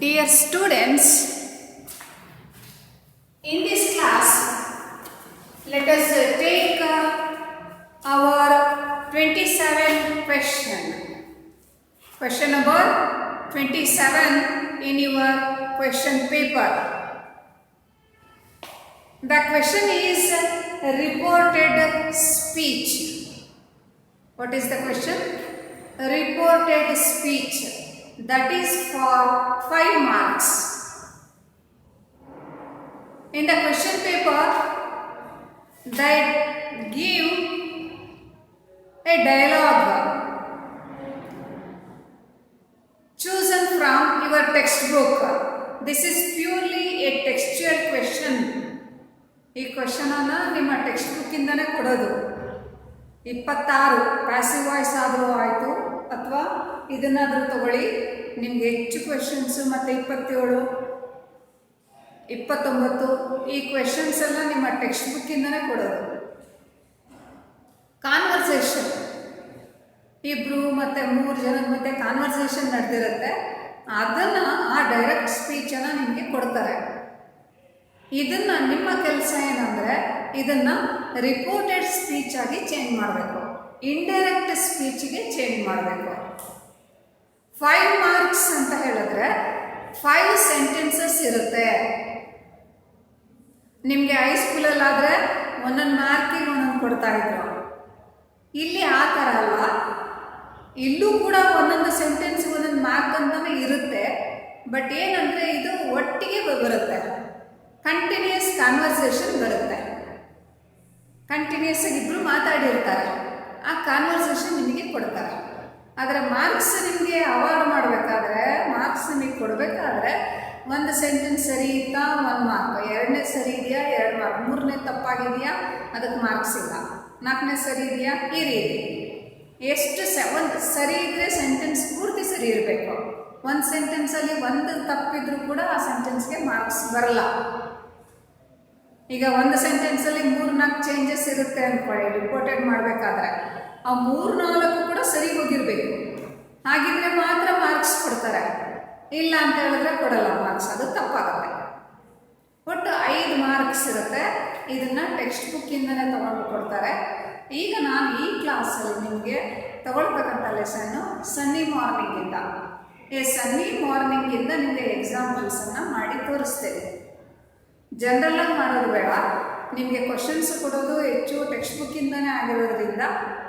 Dear students, in this class, let us take our 27 question. Question number 27 in your question paper. The question is reported speech. What is the question? Reported speech. That is for 5 marks. In the question paper, they give a dialogue chosen from your textbook. This is purely a textual question. ಈ question ಅನ್ನ ನಿಮ್ಮ text book ಇಂದಾನೆ ಕೊಡೋದು. 26 passive voice ಆದರೂ ಆಯಿತು ಅಥವಾ ಇದನ್ನಾದರೂ ತಗೊಳ್ಳಿ. ನಿಮ್ಗೆ ಹೆಚ್ಚು ಕ್ವೆಶನ್ಸ್ ಮತ್ತು 27, 29 ಈ ಕ್ವೆಶನ್ಸ್ ಎಲ್ಲ ನಿಮ್ಮ ಟೆಕ್ಸ್ಟ್ ಬುಕ್ಕಿಂದನೇ ಕೊಡೋದು. ಕಾನ್ವರ್ಸೇಷನ್, ಇಬ್ಬರು ಮತ್ತು 3 ಜನದ ಮಧ್ಯೆ ಕಾನ್ವರ್ಸೇಷನ್ ನಡೆದಿರುತ್ತೆ. ಅದನ್ನು ಆ ಡೈರೆಕ್ಟ್ ಸ್ಪೀಚನ್ನು ನಿಮಗೆ ಕೊಡ್ತಾರೆ. ಇದನ್ನು ನಿಮ್ಮ ಕೆಲಸ ಏನಂದರೆ ಇದನ್ನು ರಿಪೋರ್ಟೆಡ್ ಸ್ಪೀಚ್ ಆಗಿ ಚೇಂಜ್ ಮಾಡಬೇಕು, ಇಂಡೈರೆಕ್ಟ್ ಸ್ಪೀಚಿಗೆ ಚೇಂಜ್ ಮಾಡಬೇಕು. 5 ಮಾರ್ಕ್ಸ್ ಅಂತ ಹೇಳಿದ್ರೆ 5 ಸೆಂಟೆನ್ಸಸ್ ಇರುತ್ತೆ. ನಿಮಗೆ ಹೈಸ್ಕೂಲಲ್ಲಾದರೆ ಒಂದೊಂದು ಮಾರ್ಕಿಗೆ ಒಂದೊಂದು ಕೊಡ್ತಾ ಇದ್ರು. ಇಲ್ಲಿ ಆ ಥರ ಅಲ್ಲ. ಇಲ್ಲೂ ಕೂಡ ಒಂದೊಂದು ಸೆಂಟೆನ್ಸ್ ಒಂದೊಂದು ಮಾರ್ಕ್ ಅಂತಲೇ ಇರುತ್ತೆ. ಬಟ್ ಏನಂದರೆ ಇದು ಒಟ್ಟಿಗೆ ಬರುತ್ತೆ, ಕಂಟಿನ್ಯೂಸ್ ಕಾನ್ವರ್ಸೇಷನ್ ಬರುತ್ತೆ. ಕಂಟಿನ್ಯೂಸ್ ಆಗಿ ಇಬ್ಬರು ಮಾತಾಡಿರ್ತಾರೆ, ಆ ಕಾನ್ವರ್ಸೇಷನ್ ನಿಮಗೆ ಕೊಡ್ತಾರೆ. ಆದರೆ ಮಾರ್ಕ್ಸ್ ನಿಮಗೆ ಅವಾರ್ಡ್ ಮಾಡಬೇಕಾದ್ರೆ, ಮಾರ್ಕ್ಸ್ ನಿಮಗೆ ಕೊಡಬೇಕಾದ್ರೆ ಒಂದು ಸೆಂಟೆನ್ಸ್ ಸರಿ ಇತ್ತಾ 1 ಮಾರ್ಕ್, 2ನೇ ಸರಿ ಇದೆಯಾ 2 ಮಾರ್ಕ್, 3ನೇ ತಪ್ಪಾಗಿದೆಯಾ ಅದಕ್ಕೆ ಮಾರ್ಕ್ಸ್ ಇಲ್ಲ, 4ನೇ ಸರಿ ಇದೆಯಾ ಈ ರೀತಿ. ಎಷ್ಟು ಒಂದು ಸರಿ ಇದ್ದರೆ ಸೆಂಟೆನ್ಸ್ ಪೂರ್ತಿ ಸರಿ ಇರಬೇಕು. ಒಂದು ಸೆಂಟೆನ್ಸಲ್ಲಿ ಒಂದು ತಪ್ಪಿದ್ರೂ ಕೂಡ ಆ ಸೆಂಟೆನ್ಸ್ಗೆ ಮಾರ್ಕ್ಸ್ ಬರಲ್ಲ. ಈಗ ಒಂದು ಸೆಂಟೆನ್ಸಲ್ಲಿ 3-4 ಚೇಂಜಸ್ ಇರುತ್ತೆ ಅಂದ್ಕೊಳ್ಳಿ, ರಿಪೋರ್ಟೆಡ್ ಮಾಡಬೇಕಾದ್ರೆ ಆ 3-4 ಕೂಡ ಸರಿ ಹೋಗಿರಬೇಕು. ಹಾಗಿದ್ರೆ ಮಾತ್ರ ಮಾರ್ಕ್ಸ್ ಕೊಡ್ತಾರೆ. ಇಲ್ಲ ಅಂತ ಹೇಳಿದ್ರೆ ಕೊಡಲ್ಲ ಮಾರ್ಕ್ಸ್, ಅದು ತಪ್ಪಾಗುತ್ತೆ. ಒಟ್ಟು 5 ಮಾರ್ಕ್ಸ್ ಇರುತ್ತೆ. ಇದನ್ನು ಟೆಕ್ಸ್ಟ್ ಬುಕ್ಕಿಂದನೇ ತೊಗೊಂಡು ಕೊಡ್ತಾರೆ. ಈಗ ನಾನು ಈ ಕ್ಲಾಸಲ್ಲಿ ನಿಮಗೆ ತಗೊಳ್ತಕ್ಕಂಥ ಲೆಸನ್ನು ಸನ್ನಿ ಮಾರ್ನಿಂಗಿಂದ. ಈ ಸನ್ನಿ ಮಾರ್ನಿಂಗಿಂದ ನಿಮಗೆ ಎಕ್ಸಾಂಪಲ್ಸನ್ನು ಮಾಡಿ ತೋರಿಸ್ತೇನೆ. ಜನರಲ್ಲಾಗಿ ಮಾಡೋದು ಬೇಡ, ನಿಮಗೆ ಕ್ವಶನ್ಸ್ ಕೊಡೋದು ಹೆಚ್ಚು ಟೆಕ್ಸ್ಟ್ ಬುಕ್ಕಿಂದನೇ ಆಗಿರೋದ್ರಿಂದ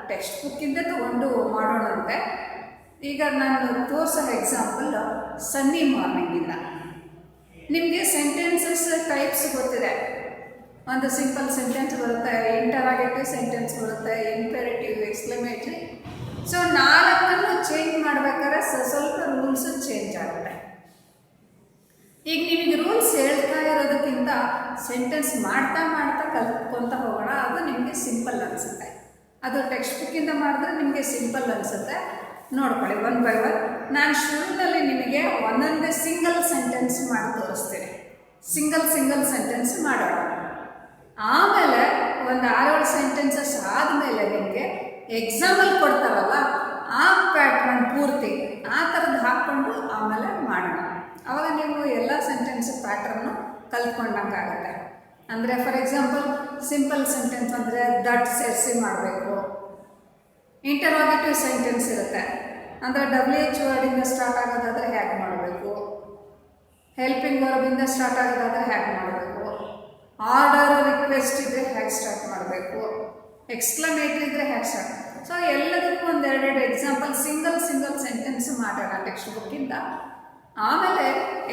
ಟೆಕ್ಸ್ಟ್ ಬುಕ್ಕಿಂದ ತೊಗೊಂಡು ಮಾಡೋಣಂತೆ. ಈಗ ನಾನು ತೋರಿಸೋ ಎಕ್ಸಾಂಪಲ್ ಸನ್ನಿ ಮಾರ್ನಿಂಗಿಂದ. ನಿಮಗೆ ಸೆಂಟೆನ್ಸಸ್ ಟೈಪ್ಸ್ ಗೊತ್ತಿದೆ. ಒಂದು ಸಿಂಪಲ್ ಸೆಂಟೆನ್ಸ್ ಬರುತ್ತೆ, ಇಂಟರಾಗೇಟಿವ್ ಸೆಂಟೆನ್ಸ್ ಬರುತ್ತೆ, ಇಂಪೆರೇಟಿವ್, ಎಕ್ಸ್ಕ್ಲಮೇಟರಿ. ಸೊ 4 ಚೇಂಜ್ ಮಾಡಬೇಕಾದ್ರೆ ಸ್ವಲ್ಪ ರೂಲ್ಸು ಚೇಂಜ್ ಆಗುತ್ತೆ. ಈಗ ನಿಮಗೆ ರೂಲ್ಸ್ ಹೇಳ್ತಾ ಇರೋದಕ್ಕಿಂತ ಸೆಂಟೆನ್ಸ್ ಮಾಡ್ತಾ ಕಲ್ತ್ಕೊತ ಹೋಗೋಣ, ಅದು ನಿಮಗೆ ಸಿಂಪಲ್ ಅನಿಸುತ್ತೆ. ಅದು ಟೆಕ್ಸ್ಟ್ ಬುಕ್ಕಿಂದ ಮಾಡಿದ್ರೆ ನಿಮಗೆ ಸಿಂಪಲ್ ಅನಿಸುತ್ತೆ. ನೋಡ್ಕೊಳ್ಳಿ 1 by 1. ನಾನು ಶುರುವಿನಲ್ಲಿ ನಿಮಗೆ ಒಂದೊಂದೇ ಸಿಂಗಲ್ ಸೆಂಟೆನ್ಸ್ ಮಾಡಿ ತೋರಿಸ್ತೇನೆ. ಸಿಂಗಲ್ ಸೆಂಟೆನ್ಸ್ ಮಾಡೋಣ. ಆಮೇಲೆ ಒಂದು 6-7 ಸೆಂಟೆನ್ಸಸ್ ಆದಮೇಲೆ ನಿಮಗೆ ಎಕ್ಸಾಂಪಲ್ ಕೊಡ್ತಾರಲ್ಲ ಆ ಪ್ಯಾಟ್ರನ್ ಪೂರ್ತಿ ಆ ಥರದ್ದು ಹಾಕ್ಕೊಂಡು ಆಮೇಲೆ ಮಾಡೋಣ. ಆವಾಗ ನೀವು ಎಲ್ಲ ಸೆಂಟೆನ್ಸ್ ಪ್ಯಾಟ್ರನ್ನು ಕಲ್ತ್ಕೊಂಡಂಗಾಗುತ್ತೆ. ಅಂದರೆ ಫಾರ್ ಎಕ್ಸಾಂಪಲ್ ಸಿಂಪಲ್ ಸೆಂಟೆನ್ಸ್ ಅಂದರೆ ದಟ್ ಸೇರಿಸಿ ಮಾಡಬೇಕು. ಇಂಟರಾಗೇಟಿವ್ ಸೆಂಟೆನ್ಸ್ ಇರುತ್ತೆ, ಅಂದರೆ WH ವರ್ಡಿಂದ ಸ್ಟಾರ್ಟ್ ಆಗೋದಾದರೆ ಹೇಗೆ ಮಾಡಬೇಕು, ಹೆಲ್ಪಿಂಗ್ ವರ್ಬಿಂದ ಸ್ಟಾರ್ಟ್ ಆಗೋದಾದರೆ ಹೇಗೆ ಮಾಡಬೇಕು, ಆರ್ಡರ್ ರಿಕ್ವೆಸ್ಟ್ ಇದ್ದರೆ ಹೇಗೆ ಸ್ಟಾರ್ಟ್ ಮಾಡಬೇಕು, ಎಕ್ಸ್ಕ್ಲಮೇಟರಿ ಇದ್ದರೆ ಹೇಗೆ ಸ್ಟಾರ್ಟ್. ಸೊ ಎಲ್ಲದಕ್ಕೂ 1-2 ಎಕ್ಸಾಂಪಲ್ ಸಿಂಗಲ್ ಸೆಂಟೆನ್ಸ್ ಮಾಡೋಣ ಟೆಕ್ಸ್ಟ್ ಬುಕ್ಕಿಂದ. ಆಮೇಲೆ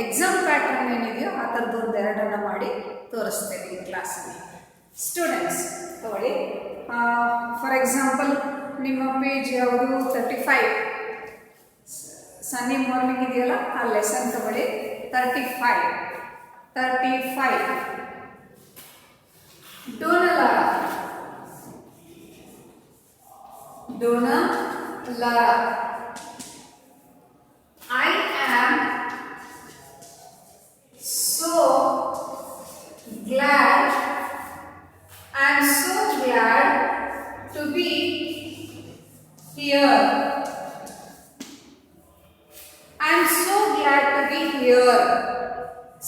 ಎಕ್ಸಾಮ್ ಪ್ಯಾಟ್ರನ್ ಏನಿದೆಯೋ ಆ ಥರದ್ದು 1-2 ಮಾಡಿ ತೋರಿಸ್ತೇನೆ ಈ ಕ್ಲಾಸಲ್ಲಿ. ಸ್ಟೂಡೆಂಟ್ಸ್ ತಗೊಳ್ಳಿ, ಫಾರ್ ಎಕ್ಸಾಂಪಲ್ ನಿಮ್ಮ ಪೇಜ್ ಯಾವುದು 35 ಸನ್ನಿ ಮಾರ್ನಿಂಗ್ ಇದೆಯಲ್ಲ ಆ ಲೆಸನ್ ತಗೊಳ್ಳಿ. 35 Dona Lara. I am so glad to be here. I am so glad to be here.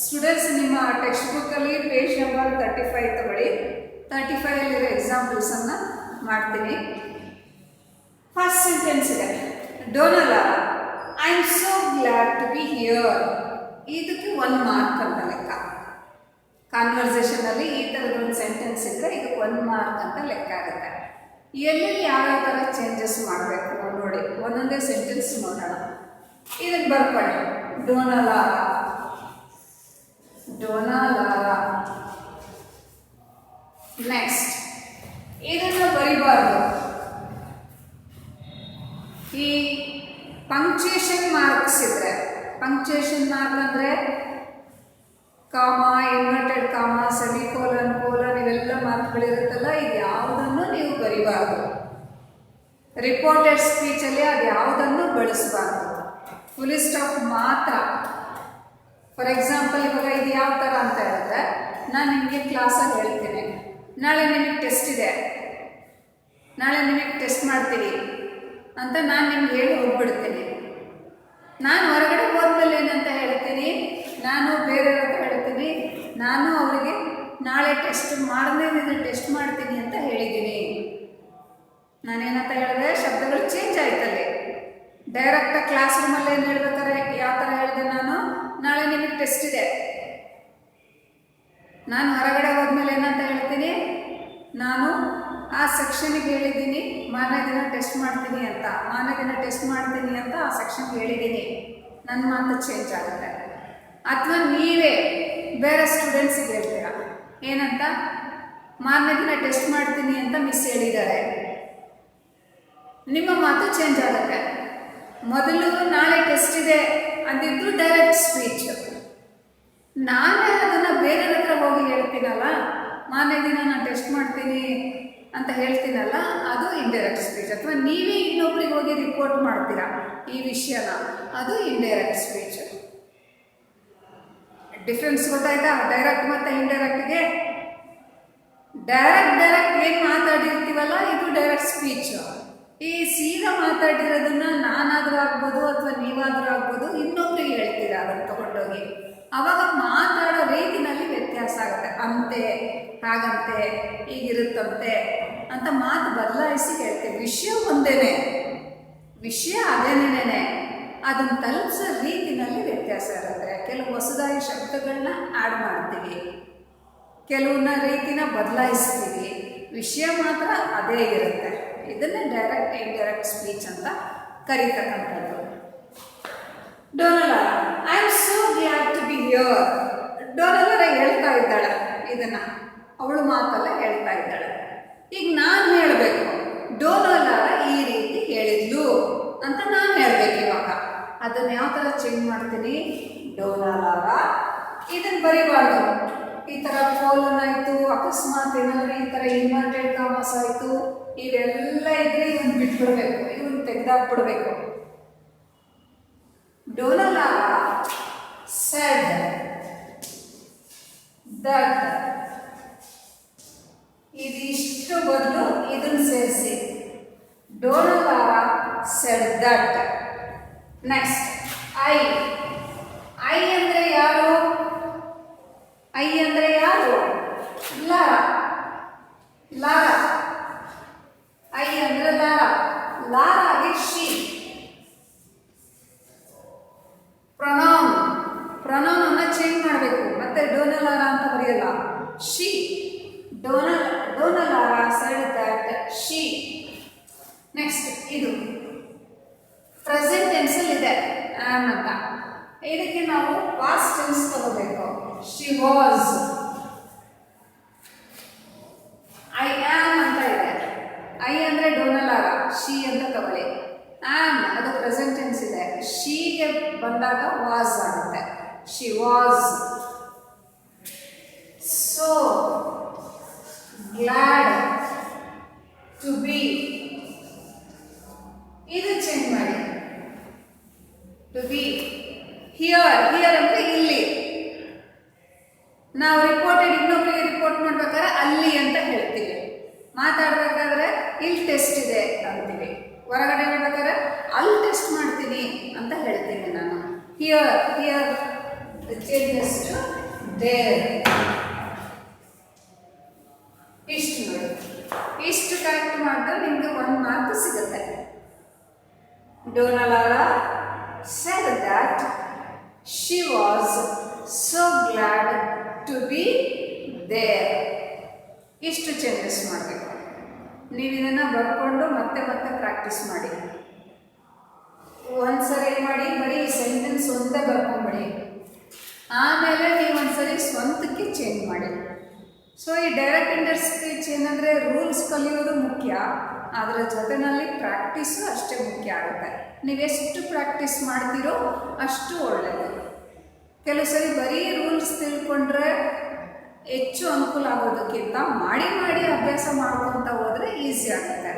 Students, ನಿಮ್ಮ ಟೆಕ್ಸ್ಟ್ ಬುಕ್ಕಲ್ಲಿ ಪೇಜ್ ನಂಬರ್ 35 ತಗೊಳ್ಳಿ. 35 ಅಲ್ಲಿರೋ ಎಕ್ಸಾಂಪಲ್ಸನ್ನು ಮಾಡ್ತೀನಿ. ಫಸ್ಟ್ ಸೆಂಟೆನ್ಸ್ ಇದೆ, Donna Lara I am so glad to be here. ಇದಕ್ಕೆ 1 ಮಾರ್ಕ್ ಅಂತ ಲೆಕ್ಕ. ಕಾನ್ವರ್ಸೇಷನಲ್ಲಿ ಈ ಥರದೊಂದು ಸೆಂಟೆನ್ಸ್ ಇದ್ದರೆ ಇದಕ್ಕೆ 1 ಮಾರ್ಕ್ ಅಂತ ಲೆಕ್ಕ ಆಗುತ್ತೆ. ಎಲ್ಲೆಲ್ಲಿ ಯಾವ್ಯಾವ ಥರ ಚೇಂಜಸ್ ಮಾಡಬೇಕು ನೋಡಿ, ಒಂದೊಂದೇ ಸೆಂಟೆನ್ಸ್ ನೋಡೋಣ. ಇದನ್ನು ಬರ್ಕೊಳ್ಳಿ, ಡೋನಲಾರ, ಡೋನಲಾರ. ನೆಕ್ಸ್ಟ್, ಇದನ್ನು ಬರಿಬಾರ್ದು. ಈ ಪಂಕ್ಚುಯೇಷನ್ ಮಾರ್ಕ್ಸ್ ಇದ್ರೆ, ಪಂಕ್ಚುಯೇಷನ್ ಮಾರ್ಕ್ ಅಂದರೆ ಕಾಮ, ಇನ್ವರ್ಟೆಡ್ ಕಾಮ, ಸೆಮಿಕೋಲನ್, ಕೋಲನ್ ಇವೆಲ್ಲ ಮಾರ್ಕ್ಗಳಿರುತ್ತಲ್ಲ, ಇದು ಯಾವುದನ್ನು ನೀವು ಬರಿಬಾರ್ದು. ರಿಪೋರ್ಟೆಡ್ ಸ್ಪೀಚಲ್ಲಿ ಅದು ಯಾವುದನ್ನು ಬಳಸಬಾರ್ದು. ಫುಲ್ ಸ್ಟಾಪ್ ಮಾತ್ರ. ಫಾರ್ ಎಕ್ಸಾಂಪಲ್, ಇವಾಗ ಇದು ಯಾವ ಥರ ಅಂತ ಹೇಳಿದ್ರೆ, ನಾನು ನಿಮಗೆ ಕ್ಲಾಸಲ್ಲಿ ಹೇಳ್ತೀನಿ, ನಾಳೆ ನಿಮಗೆ ಟೆಸ್ಟ್ ಇದೆ, ನಾಳೆ ನಿಮಗೆ ಟೆಸ್ಟ್ ಮಾಡ್ತೀನಿ ಅಂತ ನಾನು ನಿಮ್ಗೆ ಹೇಳಿ ಹೋಗ್ಬಿಡ್ತೀನಿ. ನಾನು ಹೊರಗಡೆ ಹೋದ್ಮೇಲೆ ಏನಂತ ಹೇಳ್ತೀನಿ, ನಾನು ಬೇರೆಯವ್ರ ಹತ್ರ ಹೇಳ್ತೀನಿ, ನಾನು ಅವರಿಗೆ ನಾಳೆ ಟೆಸ್ಟ್ ಮಾಡದೇ ಟೆಸ್ಟ್ ಮಾಡ್ತೀನಿ ಅಂತ ಹೇಳಿದ್ದೀನಿ. ನಾನೇನಂತ ಹೇಳಿದೆ, ಶಬ್ದಗಳು ಚೇಂಜ್ ಆಯ್ತಲ್ಲಿ. ಡೈರೆಕ್ಟಾಗಿ ಕ್ಲಾಸ್ ರೂಮಲ್ಲಿ ಏನು ಹೇಳ್ಬೇಕಾದ್ರೆ ಯಾವ ಥರ ಹೇಳಿದೆ, ನಾನು ನಾಳೆ ನಿಮಗೆ ಟೆಸ್ಟ್ ಇದೆ. ನಾನು ಹೊರಗಡೆ ಹೋದ್ಮೇಲೆ ಏನಂತ ಹೇಳ್ತೀನಿ, ನಾನು ಆ ಸೆಕ್ಷನ್ಗೆ ಹೇಳಿದ್ದೀನಿ ಮಾರನೇ ದಿನ ಟೆಸ್ಟ್ ಮಾಡ್ತೀನಿ ಅಂತ, ಮಾರನೇ ದಿನ ಟೆಸ್ಟ್ ಮಾಡ್ತೀನಿ ಅಂತ ಆ ಸೆಕ್ಷನ್ಗೆ ಹೇಳಿದ್ದೀನಿ. ನನ್ನ ಮಾತು ಚೇಂಜ್ ಆಗುತ್ತೆ. ಅಥವಾ ನೀವೇ ಬೇರೆ ಸ್ಟೂಡೆಂಟ್ಸಿಗೆ ಹೇಳ್ತೀರ ಏನಂತ, ಮಾರನೇ ದಿನ ಟೆಸ್ಟ್ ಮಾಡ್ತೀನಿ ಅಂತ ಮಿಸ್ ಹೇಳಿದ್ದಾರೆ. ನಿಮ್ಮ ಮಾತು ಚೇಂಜ್ ಆಗುತ್ತೆ. ಮೊದಲು ನಾಳೆ ಟೆಸ್ಟ್ ಇದೆ ಅಂದಿದ್ದು ಡೈರೆಕ್ಟ್ ಸ್ಪೀಚ್. ನಾನೇ ಅದನ್ನು ಬೇರೆಯವ್ರ ಹತ್ರ ಹೋಗಿ ಹೇಳ್ತೀನಲ್ಲ, ಮಾರನೇ ದಿನ ನಾನು ಟೆಸ್ಟ್ ಮಾಡ್ತೀನಿ ಅಂತ ಹೇಳ್ತೀನಲ್ಲ, ಅದು ಇಂಡೈರೆಕ್ಟ್ ಸ್ಪೀಚ್. ಅಥವಾ ನೀವೇ ಇನ್ನೊಬ್ರಿಗೆ ಹೋಗಿ ರಿಪೋರ್ಟ್ ಮಾಡ್ತೀರಾ ಈ ವಿಷಯನ, ಅದು ಇಂಡೈರೆಕ್ಟ್ ಸ್ಪೀಚ್. ಡಿಫ್ರೆನ್ಸ್ ಗೊತ್ತಾಯ್ತಾ? ಡೈರೆಕ್ಟ್ ಮತ್ತು ಇಂಡೈರೆಕ್ಟ್ಗೆ. ಡೈರೆಕ್ಟ್ ಏನು ಮಾತಾಡಿರ್ತೀವಲ್ಲ, ಇದು ಡೈರೆಕ್ಟ್ ಸ್ಪೀಚ್. ಈ ಸೀದಾ ಮಾತಾಡಿರೋದನ್ನ ನಾನಾದರೂ ಆಗ್ಬೋದು ಅಥವಾ ನೀವಾದರೂ ಆಗ್ಬೋದು, ಇನ್ನೊಬ್ರಿಗೆ ಹೇಳ್ತೀರಾ ಅದನ್ನು ತಗೊಂಡೋಗಿ. ಆವಾಗ ಮಾತಾಡೋ ರೀತಿನಲ್ಲಿ ವ್ಯತ್ಯಾಸ ಆಗುತ್ತೆ. ಅಂತೆ, ಹಾಗಂತೆ, ಹೀಗಿರುತ್ತಂತೆ ಅಂತ ಮಾತು ಬದಲಾಯಿಸಿ ಹೇಳ್ತೀವಿ. ವಿಷಯ ಒಂದೇನೆ, ವಿಷಯ ಅದೇನೇನೆ, ಅದನ್ನು ತಲುಪಿಸೋ ರೀತಿನಲ್ಲಿ ವ್ಯತ್ಯಾಸ ಇರುತ್ತೆ. ಕೆಲವು ಹೊಸದಾಗಿ ಶಬ್ದಗಳನ್ನ ಆ್ಯಡ್ ಮಾಡ್ತೀವಿ, ಕೆಲವನ್ನ ರೀತಿನ ಬದಲಾಯಿಸ್ತೀವಿ, ವಿಷಯ ಮಾತ್ರ ಅದೇ ಇರುತ್ತೆ. ಇದನ್ನೇ ಡೈರೆಕ್ಟ್ ಇಂಡೈರೆಕ್ಟ್ ಸ್ಪೀಚ್ ಅಂತ ಕರೀತಕ್ಕಂಥದ್ದು. Donna Lara I am so glad to be here. Donna Lara ಹೇಳ್ತಾ ಇದ್ದಾಳೆ ಇದನ್ನ, ಅವಳು ಮಾತಲ್ಲೇ ಹೇಳ್ತಾ ಇದ್ದಾಳೆ. ಈಗ ನಾನು ಹೇಳಬೇಕು, ಡೋನಲಾರ ಈ ರೀತಿ ಹೇಳಿದ್ಲು ಅಂತ ನಾನು ಹೇಳಬೇಕು. ಇವಾಗ ಅದನ್ನು ಯಾವ ಥರ ಚೇಂಜ್ ಮಾಡ್ತೀನಿ, ಡೋನಲಾರ. ಇದನ್ನು ಬರಿಬಾರ್ದು. ಈ ಥರ ಕೋಲನ್ ಆಯಿತು, ಅಕಸ್ಮಾತ್ ಏನಾದರೂ ಈ ಥರ ಇನ್ವರ್ಟೆಡ್ ಕಾಮರ್ಸ್ ಆಯಿತು, ಇವೆಲ್ಲ ಇದ್ರೆ ಇವನು ಬಿಟ್ಬಿಡ್ಬೇಕು, ಇವನು ತೆಗೆದಾಕ್ಬಿಡ್ಬೇಕು. ಡೋನಲಾರ said that. ಇದಿಷ್ಟು ಬದಲು ಇದನ್ನು ಸೇರಿಸಿ, Donna Lara said that. Next, I ಅಂದರೆ ಯಾರು? ಐ ಅಂದರೆ ಯಾರು? ಲಾರ. ಲಾರ, ಐ ಅಂದರೆ ಲಾರ. ಲಾರಾಗೆ ಶಿ. ಪ್ರೊನೌನ್ ಅನ್ನ ಚೇಂಜ್ ಮಾಡಬೇಕು, ಮತ್ತೆ ಡೋನಲಾರ ಅಂತ ಬರೆಯಲ್ಲ. She. Donna Lara said that she. Next, ಇದು ಪ್ರೆಸೆಂಟ್ ಟೆನ್ಸಲ್ಲಿ ಇದೆ ಆಮ್ ಅಂತ. ಇದಕ್ಕೆ ನಾವು ಪಾಸ್ಟ್ ಟೆನ್ಸ್ ತಗೋಬೇಕು. She was. ಐ ಆಮ್ ಅಂತ ಇದೆ. ಐ ಅಂದರೆ ಡೋನಲಾರ, ಶಿ ಅಂತ ತಗೊಳ್ಳಿ. ಆಮ್ ಅದು ಪ್ರೆಸೆಂಟ್ ಟೆನ್ಸ್ ಇದೆ. ಶೀಗೆ ಬಂದಾಗ ವಾಸ್ ಆಗುತ್ತೆ. She was so glad to be. ಇದು ಚೇಂಜ್ ಮಾಡಿ, ಟು ಬಿ. ಹಿಯರ್ ಅಂದರೆ ಇಲ್ಲಿ. ನಾವು ರಿಪೋರ್ಟೆಡ್ ಇನ್ನೊಬ್ಬರಿಗೆ ರಿಪೋರ್ಟ್ ಮಾಡ್ಬೇಕಾದ್ರೆ ಅಲ್ಲಿ ಅಂತ ಹೇಳ್ತೀವಿ. ಮಾತಾಡಬೇಕಾದ್ರೆ ಇಲ್ಲಿ ಟೆಸ್ಟ್ ಇದೆ ಅಂತೀವಿ. ಹೊರಗಡೆ ಹೇಳ್ಬೇಕಾದ್ರೆ ಅಲ್ಲಿ ಟೆಸ್ಟ್ ಮಾಡ್ತೀನಿ ಅಂತ ಹೇಳ್ತೀನಿ ನಾನು. Here changes to there. ಇಷ್ಟು ನೋಡಿ, ಇಷ್ಟು ಕರೆಕ್ಟ್ ಮಾಡಿದ್ರೆ ನಿಮಗೆ 1 ಮಾರ್ಕ್ ಸಿಗುತ್ತೆ. Donalala said that she was so glad to be there. ಇಷ್ಟು ಚೇಂಜಸ್ ಮಾಡಬೇಕು. ನೀವು ಇದನ್ನು ಬರ್ಕೊಂಡು ಮತ್ತೆ ಮತ್ತೆ ಪ್ರಾಕ್ಟೀಸ್ ಮಾಡಿ. ಒಂದ್ಸರಿ ಏನು ಮಾಡಿ, ಬರೀ ಸೆಂಟೆನ್ಸ್ ಒಂದೇ ಬರ್ಕೊಂಬಿಡಿ. ಆಮೇಲೆ ನೀವು ಒಂದ್ಸರಿ ಸ್ವಂತಕ್ಕೆ ಚೇಂಜ್ ಮಾಡಿ. ಸೊ ಈ ಡೈರೆಕ್ಟ್ ಇಂಡೈರೆಕ್ಟ್ ಸ್ಪೀಚ್ ಏನಂದರೆ ರೂಲ್ಸ್ ಕಲಿಯೋದು ಮುಖ್ಯ, ಅದರ ಜೊತೆಯಲ್ಲಿ ಪ್ರಾಕ್ಟೀಸು ಅಷ್ಟೇ ಮುಖ್ಯ ಆಗುತ್ತೆ. ನೀವೆಷ್ಟು ಪ್ರಾಕ್ಟೀಸ್ ಮಾಡ್ತೀರೋ ಅಷ್ಟು ಒಳ್ಳೆಯದು. ಕೆಲವು ಸರಿ ಬರೀ ರೂಲ್ಸ್ ತಿಳ್ಕೊಂಡ್ರೆ ಹೆಚ್ಚು ಅನುಕೂಲ ಆಗೋದಕ್ಕಿಂತ ಮಾಡಿ ಮಾಡಿ ಅಭ್ಯಾಸ ಮಾಡ್ಕೊತ ಹೋದರೆ ಈಸಿ ಆಗುತ್ತೆ.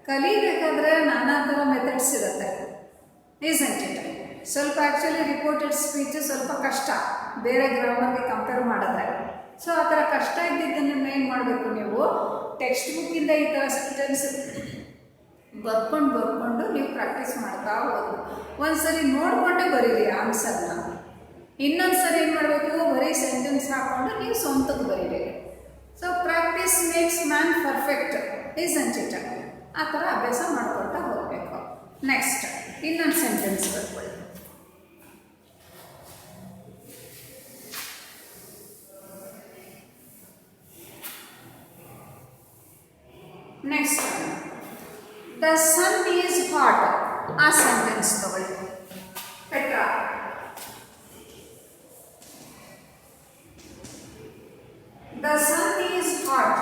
ಕಲಿಬೇಕಾದ್ರೆ ನಾನಾ ಥರ ಮೆಥಡ್ಸ್ ಇರುತ್ತೆ, ಈಸಂಟ್ ಇಟ್. ಸ್ವಲ್ಪ ಆ್ಯಕ್ಚುಲಿ ರಿಪೋರ್ಟೆಡ್ ಸ್ಪೀಚ್ ಸ್ವಲ್ಪ ಕಷ್ಟ ಬೇರೆ ಗ್ರಾಮರ್ಗೆ ಕಂಪೇರ್ ಮಾಡಿದ್ರೆ. ಸೊ ಆ ಥರ ಕಷ್ಟ ಇದ್ದಿದ್ದನ್ನು ಏನು ಮಾಡಬೇಕು, ನೀವು ಟೆಕ್ಸ್ಟ್ ಬುಕ್ಕಿಂದ ಈ ಥರ ಸೆಂಟೆನ್ಸ್ ಬರ್ಕೊಂಡು ನೀವು ಪ್ರಾಕ್ಟೀಸ್ ಮಾಡ್ತಾ ಹೋಗಿ ಒಂದು ಸರಿ ನೋಡಿಕೊಂಡೇ ಬರೀರಿ ಆನ್ಸರ್ನ. ಇನ್ನೊಂದು ಸರಿ ಏನು ಮಾಡಬೇಕು, ಬರೀ ಸೆಂಟೆನ್ಸ್ ಹಾಕ್ಕೊಂಡು ನೀವು ಸ್ವಂತಕ್ಕೆ ಬರೀರಿ. So practice makes man perfect, isn't it. ಆ ಥರ ಅಭ್ಯಾಸ ಮಾಡ್ಕೊಳ್ತಾ ಹೋಗಬೇಕು. ನೆಕ್ಸ್ಟ್ ಇನ್ನೊಂದು ಸೆಂಟೆನ್ಸ್ ಬರ್ಕೊಳ್ಳಿ. Next, the sun is hot. ಆ ಸೆಂಟೆನ್ಸ್ ತಗೊಳ್ಳಿ. Petra, the sun is hot.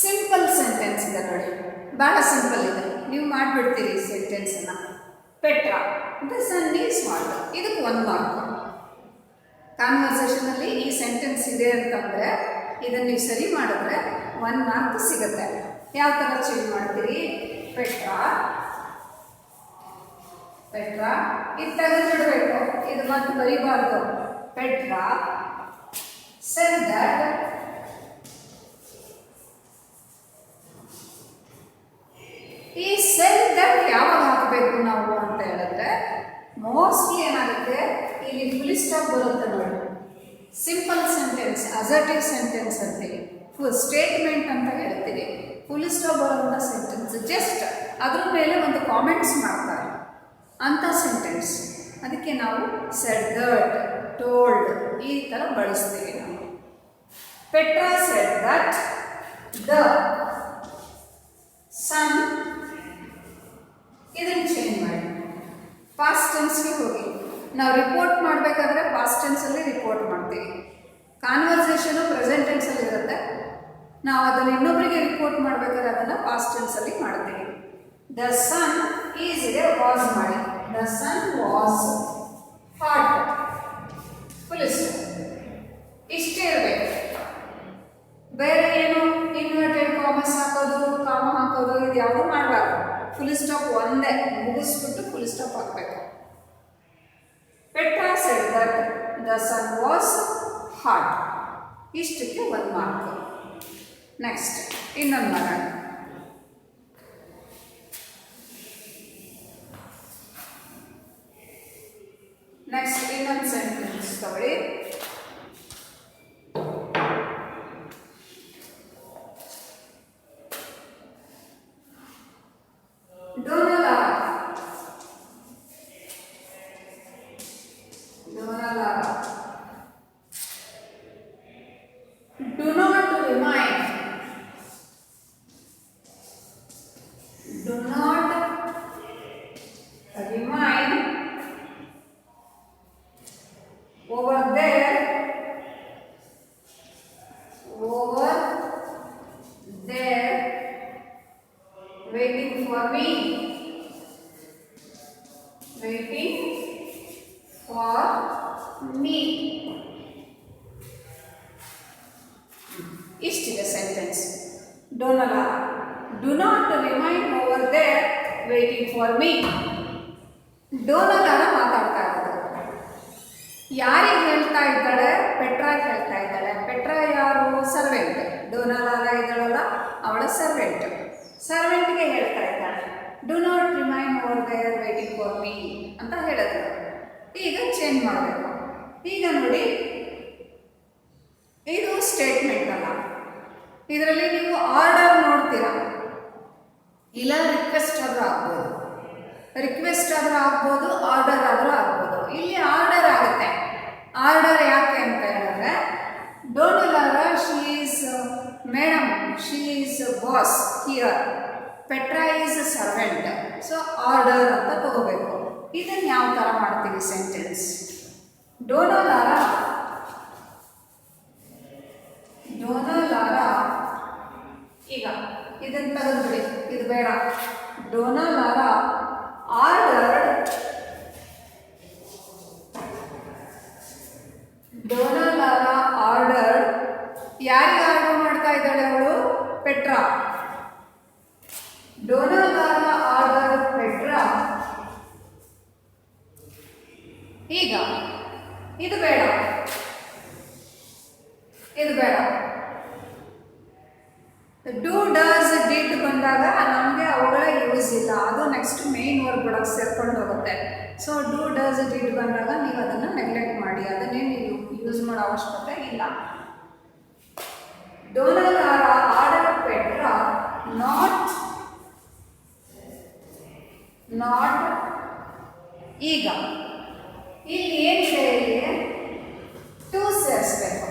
Simple sentence ಇದೆ ನೋಡಿ, ಭಾಳ ಸಿಂಪಲ್ ಇದೆ, ನೀವು ಮಾಡಿಬಿಡ್ತೀರಿ ಈ ಸೆಂಟೆನ್ಸನ್ನು. Petra, the sun is hot, ಇದಕ್ಕೆ 1 ಮಾರ್ಕ್. ಕಾನ್ವರ್ಸೇಷನಲ್ಲಿ ಈ ಸೆಂಟೆನ್ಸ್ ಇದೆ ಅಂತಂದರೆ ಇದನ್ನು ನೀವು ಸರಿ ಮಾಡಿದ್ರೆ 1 ಮಾರ್ಕ್ ಸಿಗುತ್ತೆ. ಯಾವ ಥರ ಚೇಂಜ್ ಮಾಡ್ತೀರಿ? ಪೆಟ್ರಾ, ಪೆಟ್ರಾ ಇದು ತೆಗೆದುಬಿಡಬೇಕು, ಇದು ಮತ್ತೆ ಬರೀಬಾರ್ದು. ಪೆಟ್ರಾ said that ಈ said that ಯಾವಾಗ ಹಾಕಬೇಕು ನಾವು ಅಂತ ಹೇಳಿದ್ರೆ, ಮೋಸ್ಟ್ಲಿ ಏನಾಗುತ್ತೆ, ಇಲ್ಲಿ ಫುಲ್ ಸ್ಟಾಪ್ ಬರುತ್ತೆ ನೋಡಿ. ಸಿಂಪಲ್ ಸೆಂಟೆನ್ಸ್, ಅಸರ್ಟಿವ್ ಸೆಂಟೆನ್ಸ್ ಅಂತೀವಿ, ಫುಲ್ ಸ್ಟೇಟ್ಮೆಂಟ್ ಅಂತ ಹೇಳ್ತೀವಿ. ಫುಲ್ ಸ್ಟಾಪ್ ಬರುವಂಥ ಸೆಂಟೆನ್ಸ್ ಜಸ್ಟ್ ಅದ್ರ ಮೇಲೆ ಒಂದು ಕಾಮೆಂಟ್ಸ್ ಮಾಡ್ತಾರೆ ಅಂಥ ಸೆಂಟೆನ್ಸ್. ಅದಕ್ಕೆ ನಾವು said that, told ಈ ಥರ ಬಳಸ್ತೀವಿ ನಾವು. Petra said that the sun, ಇದನ್ನು ಚೇಂಜ್ ಮಾಡಿ ಪಾಸ್ಟ್ ಟೆನ್ಸ್ಗೆ ಹೋಗಿ. ನಾವು ರಿಪೋರ್ಟ್ ಮಾಡಬೇಕಾದ್ರೆ ಪಾಸ್ಟ್ ಟೆನ್ಸಲ್ಲಿ ರಿಪೋರ್ಟ್ ಮಾಡ್ತೀವಿ. ಕಾನ್ವರ್ಸೇಷನು ಪ್ರೆಸೆಂಟ್ ಟೆನ್ಸಲ್ಲಿ ಇರುತ್ತೆ, ನಾವು ಅದನ್ನು ಇನ್ನೊಬ್ಬರಿಗೆ ರಿಪೋರ್ಟ್ ಮಾಡಬೇಕಾದ್ರೆ ಅದನ್ನು ಪಾಸ್ಟ್ ಟೆನ್ಸಲ್ಲಿ ಮಾಡ್ತೀವಿ. ದ ಸನ್ ಈಸ್ ಇದೆ, ವಾಸ್ ಮಾಡಿ. The sun was hot, full stop. ಇಷ್ಟೇ ಇರಬೇಕು, ಬೇರೆ ಏನು ಇನ್ವರ್ಟೆಡ್ ಕಾಮಸ್ ಹಾಕೋದು, ಕಾಮ ಹಾಕೋದು, ಇದು ಯಾವುದೂ ಮಾಡಬಾರ್ದು. ಫುಲ್ ಸ್ಟಾಪ್ ಒಂದೇ ಮುಗಿಸ್ಬಿಟ್ಟು ಫುಲ್ ಸ್ಟಾಪ್ ಹಾಕಬೇಕು. Petra said that the sun was hot. ಇಷ್ಟಕ್ಕೆ 1 ಮಾರ್ಕ್. ನೆಕ್ಸ್ಟ್ ಇನ್ನೊಂದು ಮಾಡೋಣ. ನೆಕ್ಸ್ಟ್ ಇನ್ನೊಂದು ಸೆಂಟೆನ್ಸ್ ತಗೊಳ್ಳಿ. Do not remain. Do not remain over there. Over there, waiting for me. Waiting for me. ಇಷ್ಟಿದೆ sentence. Dona Lara, do not remain over there waiting for me. ಡೋನಲಾನ ಮಾತಾಡ್ತಾ ಇರೋದು. ಯಾರಿಗೆ ಹೇಳ್ತಾ ಇದ್ದಾಳೆ? ಪೆಟ್ರಾಗೆ ಹೇಳ್ತಾ ಇದ್ದಾಳೆ. ಪೆಟ್ರಾ ಯಾರು? ಸರ್ವೆಂಟ್. ಡೋನಲಾಲ ಇದ್ದಾಳಲ್ಲ ಅವಳ ಸರ್ವೆಂಟ್. ಸರ್ವೆಂಟ್ಗೆ ಹೇಳ್ತಾ ಇದ್ದಾಳೆ, do not remain over there waiting for me ಅಂತ ಹೇಳಿದ್ರು. ಈಗ ಚೇಂಜ್ ಮಾಡಬೇಕು. ಈಗ ನೋಡಿ, ಇದು ಸ್ಟೇಟ್ಮೆಂಟ್ ಅಲ್ಲ, ಇದರಲ್ಲಿ ನೀವು ಆರ್ಡರ್ ನೋಡ್ತೀರಾ, ಇಲ್ಲ ರಿಕ್ವೆಸ್ಟ್ ಆದರೂ ಆಗ್ಬೋದು, ರಿಕ್ವೆಸ್ಟ್ ಆದರೂ ಆಗ್ಬೋದು, ಆರ್ಡರ್ ಆದರೂ ಆಗ್ಬೋದು. ಇಲ್ಲಿ ಆರ್ಡರ್ ಆಗುತ್ತೆ. ಆರ್ಡರ್ ಯಾಕೆ ಅಂತ ಹೇಳಿದ್ರೆ, Dona Lara she is madam, she is boss here, Petra is servant, so order ಅಂತ ತಗೋಬೇಕು. ಇದನ್ನು ಯಾವ ಥರ ಮಾಡ್ತೀವಿ ಸೆಂಟೆನ್ಸ್? ಡೋನಾಲಾರಾ ಈಗ ಇದನ್ನು ತೆಗೆದುಬಿಡಿ, ಇದು ಬೇಡ. ಡೋನಾಲಾರಾ ಆರ್ಡರ್ಡ್ ಯಾರಿಗೆ ಆರ್ಡರ್ ಮಾಡ್ತಾ ಇದ್ದಾಳೆ ಅವಳು? ಪೆಟ್ರಾ. Dona Lara order Petra. ಈಗ ಇದು ಬೇಡ, ಇದು ಬೇಡ. ಡೂ ಡಸ್ ಡಿಡ್ ಬಂದಾಗ ನಮಗೆ ಅವುಗಳ ಯೂಸ್ ಇಲ್ಲ, ಅದು ನೆಕ್ಸ್ಟ್ ಮೇನ್ ವರ್ಬ್ ಒಳಗೆ ಸೇರ್ಕೊಂಡು ಹೋಗುತ್ತೆ. ಸೊ ಡೂ ಡಸ್ ಡಿಡ್ ಬಂದಾಗ ನೀವು ಅದನ್ನು ನೆಗ್ಲೆಕ್ಟ್ ಮಾಡಿ, ಅದನ್ನೇ ನೀವು ಯೂಸ್ ಮಾಡೋ ಅವಶ್ಯಕತೆ ಇಲ್ಲ. ಡೋನಾಲಾರಾ ಆರ್ಡರ್ ಪೆಟ್ರಾ ನಾಟ್ ಈಗ ಇಲ್ಲಿ ಏನಿದೆ, ಇಲ್ಲಿ ಟು ಸೇರಿಸ್ಬೇಕು,